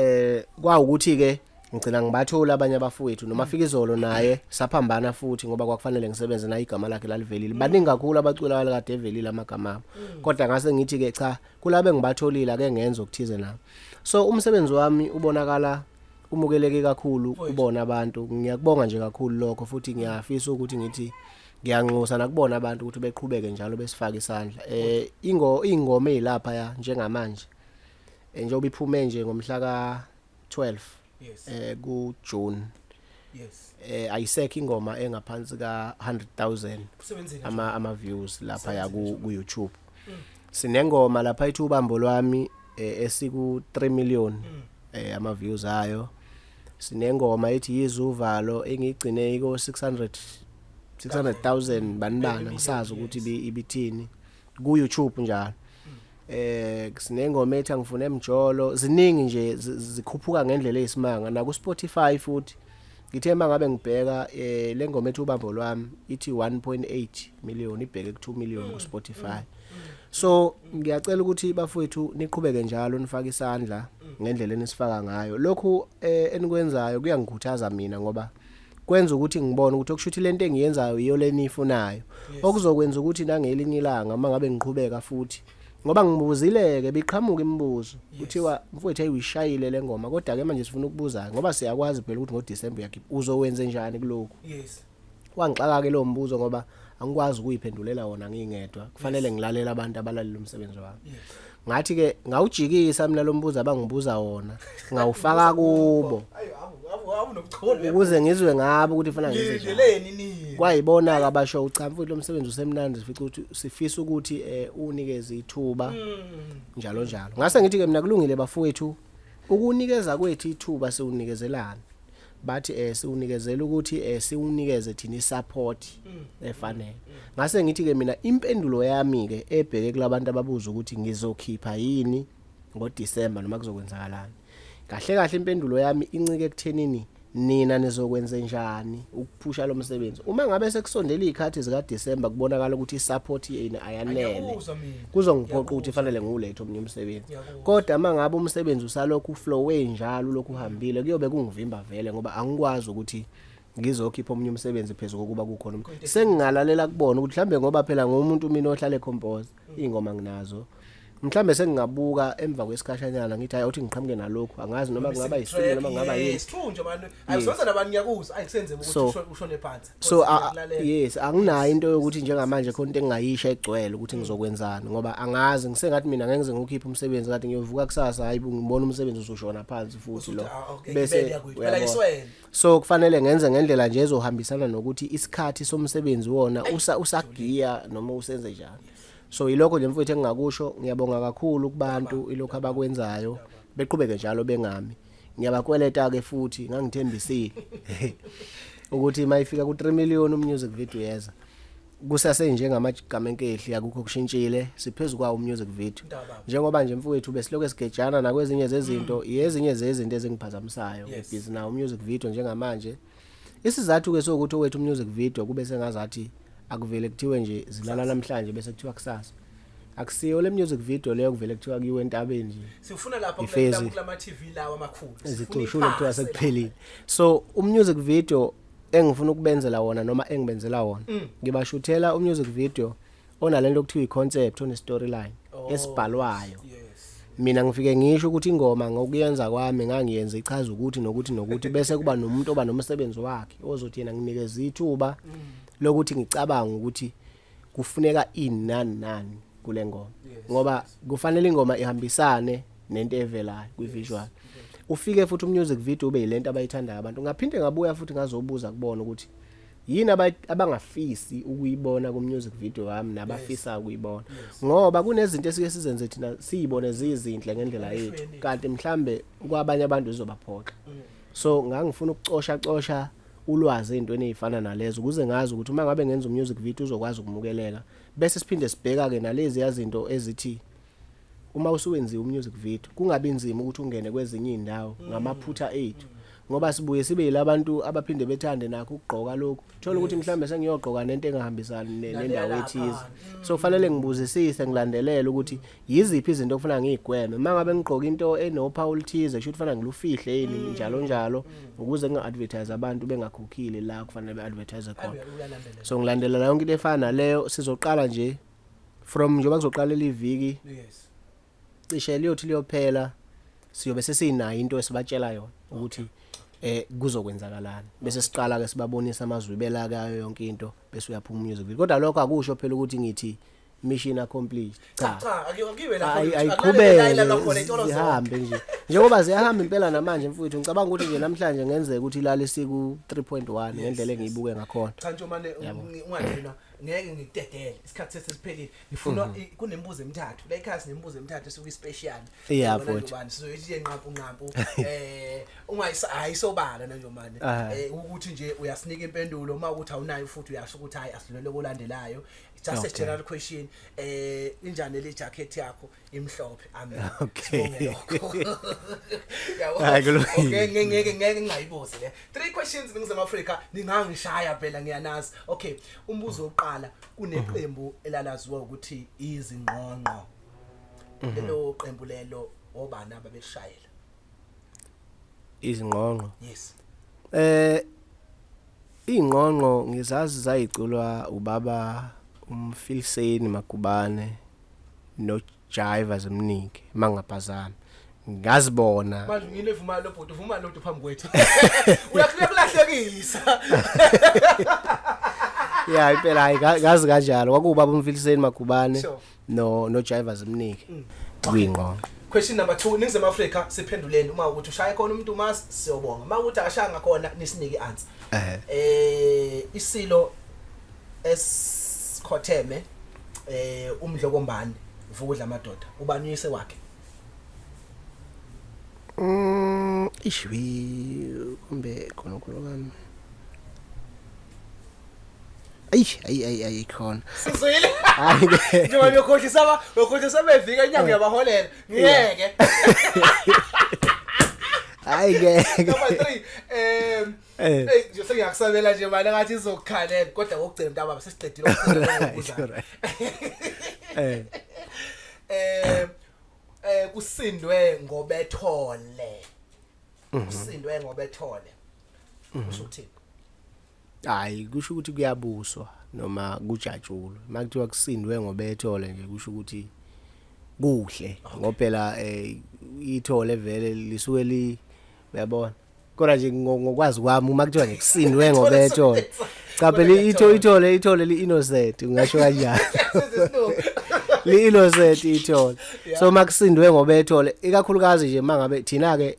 kwa ukuthi ke ngicina ngibathola abanye abafowethu noma afika izolo naye saphambana futhi ngoba kwakufanele ngisebenze naye igama lakhe lalivelile baningi kakhulu abacula kade evelile amagama kodwa ngase ngithi ke cha kulabe ngibatholile ake ngenza ukuthize nabo so umsebenzi wami ubonakala umukeleke kakhulu ubona abantu ngiyakubonga nje kakhulu lokho futhi ngiyafisa ukuthi ngithi ngiyanxusa nakubona abantu ukuthi beqhubeke njalo besifaka isandla ingoma ezilapha ya njengamanje njengoba iphume nje ngomhla ka12 kuJune ayisekho ingoma engaphansi ka 100,000 ama views lapha ya ku YouTube sinengoma lapha ithi ubambo lwami esiku 3 million ama views ayo sinengoma ethi yizuvalo engigcine iko 600,000 banibana ngisazi ukuthi ibithini ku YouTube njalo sinengoma ethi angifune emjolo ziningi nje zikhuphuka ngendlela eyisimanga na ku Spotify futhi ngithe mangabe ngibheka lengoma ethi ubambo lwami ithi 1.8 million ibheke ku 2 million ku Spotify so ngiyacela ukuthi bafowethu niqhubeke njalo nifaka isandla ngendlela enisifaka ngayo lokhu enikwenzayo kuyangikhuthaza mina ngoba kwenza ukuthi ngibone ukuthi okushuthi lento engiyenzayo iyo lenifunayo okuzokwenza ukuthi nangelinye ilanga mangabe ngiqhubeka futhi ngoba ngibuzileke biqhamuka imibuzo kuthiwa mfowethu ayishayile lengoma kodwa ke manje sifuna ukubuza ngoba siyakwazi phela ukuthi ngoDecember yakhipha uzowenze njani kuloko wangixaka ke lo mbuzo ngoba angikwazi ukuyiphendulela wona ngingedwa kufanele ngilalela abantu abalalela umsebenzi wami ngathi ke ngawujikisa mina lo mbuzo abangibuza wona ngawufaka kubo ukuze ngizwe ngabo ukuthi fana ngizenzeleni kwayibona ke abasho cha mfowethu lo msebenzi usemnandi sifica ukuthi sifisa ukuthi unikeze ithuba njalo ngase ngithi ke mina kulungile bafowethu ukunikeza kwethu ithuba siunikezelana bathi siunikezela ukuthi siunikeze thina isupport efanele ngase ngithi ke mina impendulo yami ke ebheke kulabantu ababuza ukuthi ngizokhipha yini ngoDecember noma kuzokwenzakalani kahle impendulo yami incike ekuthenini nina nizokwenza njani ukuphusha lo msebenzi. Uma ngabe sekusondela izikhathi zika December kubonakala ukuthi isupport yini ayanele, kuzongiphoqa ukuthi fanele ngiwulethe omnye umsebenzi. Kodwa mangabe umsebenzi usalokhu uflowe njalo ulokhu uhambile, kuyobe kungivimba vele ngoba angikwazi ukuthi ngizokhipha omnye umsebenzi phezulu kokuba kukhona umuntu. Sengingalalela kubona ukuthi mhlambe ngoba phela ngomuntu mina ohlale compose ingoma nginazo. Mhlambe sengingabuka emva kwesikhashanyana ngithi hayi uthi ngiqhamuke nalokho angazi noma kungaba isitulo noma kungaba yini. Isithunjo manje ayisonza nabantu ngiyakuzwa ayikusenze ukuthi ushone phansi. So yes anginayo into yokuthi njengamanje khona into engingayisha egcwele ukuthi ngizokwenzana ngoba angazi ngisengathi mina ngeke ngize ngikhiphe umsebenzi kade ngiyovuka kusasa hayi ngibona umsebenzi uzoshona phansi futhi lo bese so kufanele ngenze ngendlela nje ezohambisana nokuthi isikhathi somsebenzi wona usagiya noma usenze njani. So ilokho nje mfowethu engingakusho ngiyabonga kakhulu kubantu ilokho abakwenzayo beqhubeke njalo bengami. Ngiyabakweleta ke futhi ngangithembisile ukuthi mayifika ku 3 million music video yeza kusase njengamagama enkehli akukho kushintshile siphezulu kwawo music video njengoba nje mfowethu besiloko esigejana nakwezinye zezinto yezinye zezinto ezingiphazamisayo ebhizi nawo music video njengamanje isizathu ke sokuthi owethu music video kube sengazathi akuvele kuthiwe nje zilala namhlanje bese kuthiwa kusasa akusiyo le music video leyo kuvele kuthiwa kuyiwe entabeni nje sifuna lapha kulama TV lawa amakhulu sifuna kuthiwa sekuphelile. So music video engifuna ukubenzela wona noma engibenzela wona ngibashuthela music video onalento okuthiwa iconcept one storyline esibhalwayo. Mina ngifike ngisho ukuthi ingoma ngokuyenza kwami ngangiyenza ichaza ukuthi nokuthi bese kuba nomuntu oba nomsebenzi wakhe ozothi yena nginikeza ithuba lokuthi ngicabanga ukuthi kufuneka inani kule ngoma ngoba kufanele ingoma ihambisane nento evelayo kwi-visual. Ufike futhi music video ube yilento abayithandayo abantu. Ngaphinde ngabuya futhi ngazobuza kubona ukuthi yini abangafisi ukuyibona ku music video wami nabafisa ukuyibona ngoba kunezinto esike sizenze thina siyibone zizinhle ngendlela yethu kanti mhlambe kwabanye abantu izobaphoxa. So ngangifuna ukucosha ulwazi ezintweni ezifana nalezo ukuze ngazi ukuthi uma ngabe ngenza music video uzokwazi ukumukeleka bese siphinde sibheka ke nalezi yazinto ezithi uma usuwenziwe music video kungabi inzima ukuthi ungene kwezinye indawo ngamaphutha ethu ngoba sibuye sibe yilabantu abaphinde bethande nakho ukugqoka lokho thola ukuthi mhlambe sengiyogqoka nento engahambisani nendawo ethize. So kufanele ngibuzisise ngilandelele ukuthi yiziphi izinto okufanele ngigweme mangabe ngigqoka into eno Paul thize kusho kufanele ngilufihle yini njalo ukuze nginga-advertise abantu bengakhokhile la kufanele be-advertise khona. So ngilandelela yonke into efana leyo sizoqala nje from njengoba kuzoqala leviki cishe liyothi liyophela siyobe sesinayo into esibatshela yona ukuthi kuzokwenzakalana bese siqala ke sibabonisa amazwibela kayo yonke into bese uyaphuma music video. Kodwa lokho akusho phela ukuthi ngithi mission accomplished cha akiwe lapho ayiqhubeke zihambe nje njengoba ziyahamba impela namanje mfowethu ngicabanga ukuthi nje namhlanje ngenzeka ukuthi ilale siku 3.1 ngendlela engiyibuke ngakhona. Cha nje manje ungangena ngeke ngikudedele isikhathi sesiphelile ngifuna kunembuzo emithathu la ekhaya sinembuzo emithathu esuku special sizoyithi nqampu ungayisobala nje manje ukuthi nje uyasinika impendulo uma ukuthi awunayo futhi uyasho ukuthi hayi asilwele kolandelayo just a general question injani le jacket yakho imhlophe okay ngeke ngingayibuze le 3 questions ngizama Africa ningangishaya phela ngiyanazi. Okay umbuzo oqala kuneqembu elalaziwa ukuthi izingqongqo lelo qembu lelo obani ababeshayela izingqongqo? Yes ingqongqo ngizazi zayiculwa ubaba umfiliseni Magubane no Jive Zimnike mangaphazami ngazibona manje ngilevuma lo bhuti uvuma lo phambi kwethu uyakulahlekisa yeah impela hayi ngazi kanjalo kwakubaba umfiliseni Magubane no Jive Zimnike kwingqongqo. Question number 2 ningizama Africa siphenduleni uma ukuthi ushaya khona umuntu mas siyobonga uma ukuthi akashanga khona nisinike answer. Isilo esikhotheme umdlokombani Vukudla Madoda ubani uyise wakhe? Ishwi kumbe khona kwami ayi khona sizwile njengoba yokhohlisa bevika inyanga yabaholela ngeke Hayi ke. Number 3 nje sengiyakusabela nje manje ngathi izokukhalela kodwa ngokugcina mntaba sesiqedile ukubuza. Kusindwe ngobethole. Kusindwe ngobethole. Kusho ukuthini? Hayi kusho ukuthi kuyabuswa noma kujatshulwe. Makuthiwa kusindwe ngobethole nje kusho ukuthi kuhle ngophela ithole vele lisuke uyabona. Kodwa nje ngokwazi kwami uma kuthiwa nje kusindwe ngobethole. Cha phela ithole li-innocent ungasho kanjani. Li-innocent ithole. So makusindwe ngobethole ikakhulukazi nje mangabe thina ke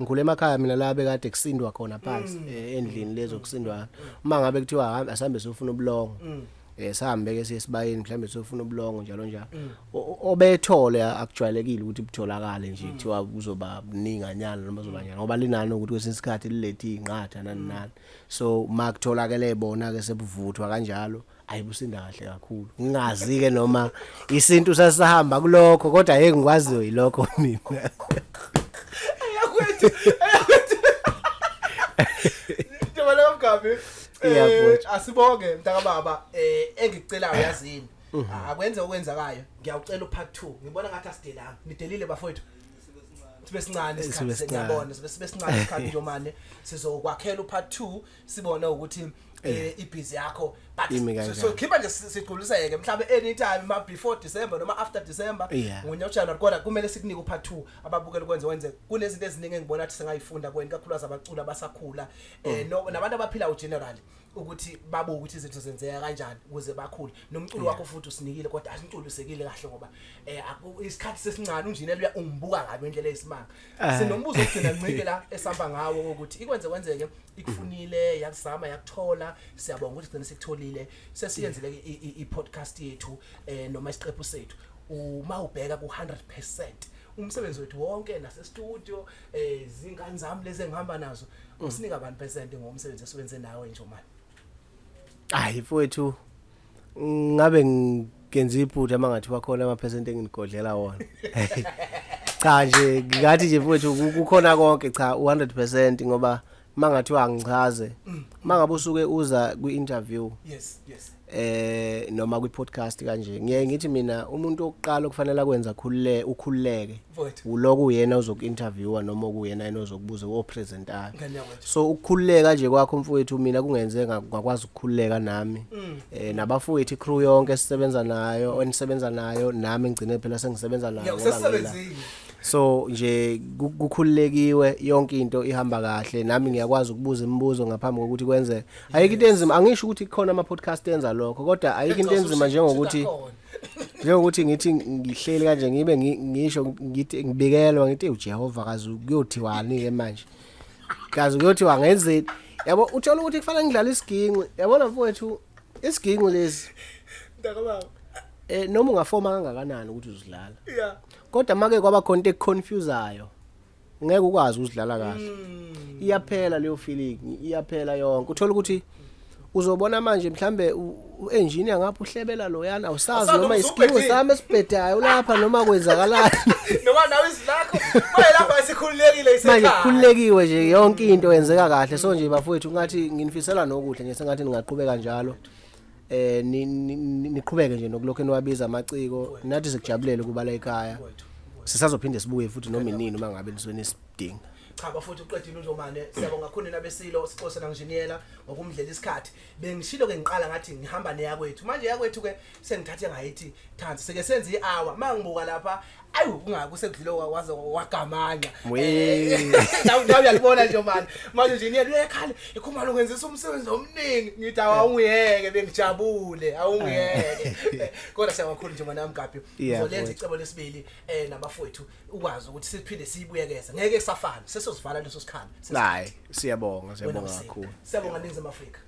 ngikhule emakhaya mina la bekade kusindwa khona phansi endlini lezo kusindwa uma ngabe kuthiwa asambe sofuna ubulongo sihambe ke sesibayeni mhlambe sofuna ubulongo njalo njalo obethole akujwayelekile ukuthi butholakale nje kuthiwa kuzoba buninganyana noma zobanyana ngoba linani ukuthi kwesinye isikhathi lilethi inqatha nani so makutholakele bona ke sebuvuthwa kanjalo ayibusinda kahle kakhulu ngingazi ke noma isintu sasihamba kulokho kodwa hey ngikwaziyo yilokho mina Njengoba Mgabi asibonge mntaka baba engicelayo yazini akwenze okwenzakayo ngiyawucela upart 2 ngibona ngathi asidelanga nidelile bafowethu sibe sincane isikhathi sengiyabona sibe sincane isikhathi nje manje sizokwakhela upart 2 sibone ukuthi ibhizi yakho but so khipha nje siqhuliseke mhlawumbe anytime ma before December noma after December ngoNyawujanuary kodwa kumele sikunike upart 2 ababukela wenze kunezinto eziningi engibona ukuthi singayifunda kweni kakhulu zabaculi abasakhula nabantu abaphila ugenerally ukuthi babuke ukuthi izinto zenzeka kanjani ukuze bakhule nomculo wakho futhi usinikile kodwa asiculisekile kahle ngoba isikhathi sesincane unjinela uya ungibuka ngabe indlela eyisimanga sinombuzo ogcina ncike la esamba ngawo ukuthi ikwenze kwenzeke ikufunile yakuzama yakuthola siyabonga ukuthi gcina sikutholile sesiyenzile i-podcast yethu noma isiqephu sethu uma ubheka ku100% umsebenzi wethu wonke nase studio zingane zami lezi engihamba nazo usinika abantu percent ngomsebenzi esiwenze nawe nje manje hayi mfowethu ngabe ngenza iphutha mangathi wakhona ama% enginigodlela wona cha nje ngathi nje mfowethu kukhona konke cha 100% ngoba mangathiwa angichaze mangabe usuke uza kwi-interview yes noma kwi-podcast kanje ngiye ngithi mina umuntu oqala okufanele akwenza ukhululeke uloko uyena uzoku-interviewa noma kuyena yena ozokubuza opresentayo so ukukhululeka nje kwakho mfowethu mina kungenze ngakwazi ukukhululeka nami nabafowethu icrew yonke sisebenza nayo enisebenza nayo nami ngigcine phela sengisebenza nayo so nje kukhululekiwe yonke into ihamba kahle nami ngiyakwazi ukubuza imibuzo ngaphambi kokuthi kwenze ayikho into enzima angisho ukuthi khona ama podcast enza lokho kodwa ayikho into enzima njengokuthi ngithi ngihleli kanje ngibe ngisho ngithi ngibikelwa ngithi uJehova kazi kuyothiwani ke manje kazi kuyothiwa ngenzeni yabo uthola ukuthi kufanele ngidlala isiginqi yabona mfowethu isiginqi lesi mntaka baba noma ungafoma kangakanani ukuthi uzidlala kodwa make kwaba khona into econfuseayo ngeke ukwazi uzidlala kahle iyaphela leyo feeling iyaphela yonke uthola ukuthi uzobona manje mhlambe uengineer ngapha uhlebela loyana awusazi noma iskill sami esibhedayo lapha noma kwenzakalani noma nawe izilakho manje lapha sikhululekile isekhaya manje kukhululekiwe nje yonke into yenzeka kahle so nje bafowethu ngathi nginifisela nokuhle nje sengathi ningaqhubeka njalo niqhubeke nje nokulokho eniwabiza amaciko nathi sikujabulele kuba la ekhaya sisazophinde sibuye futhi noma inini uma ngabe nisweni isidinga cha bafowethu uqedile uNzomane siyabonga kakhulu nabesilo sixose nanginjiniyela ngokumdlela isikhathi bengishilo ke ngiqala ngathi ngihamba neyakwethu manje yakwethu ke sengithathe ngayithi Thansi seke senze i-hour mangibuka lapha ayi ungaka usekudlilo waze wagamanga nawe uyalibona nje manje engineer uyekhala ikhuma lo ngenzisa umsebenzi omningi ngithi awungiyeke bengijabule awungiyeke kodwa siyabonga nje manje Mgabi uzolenza icebo lesibili nabafowethu ukwazi ukuthi siphinde siyibuyekeza ngeke kusafana sesizovala leso sikhala hayi siyabonga kakhulu siyabonga Ningizimu Afrika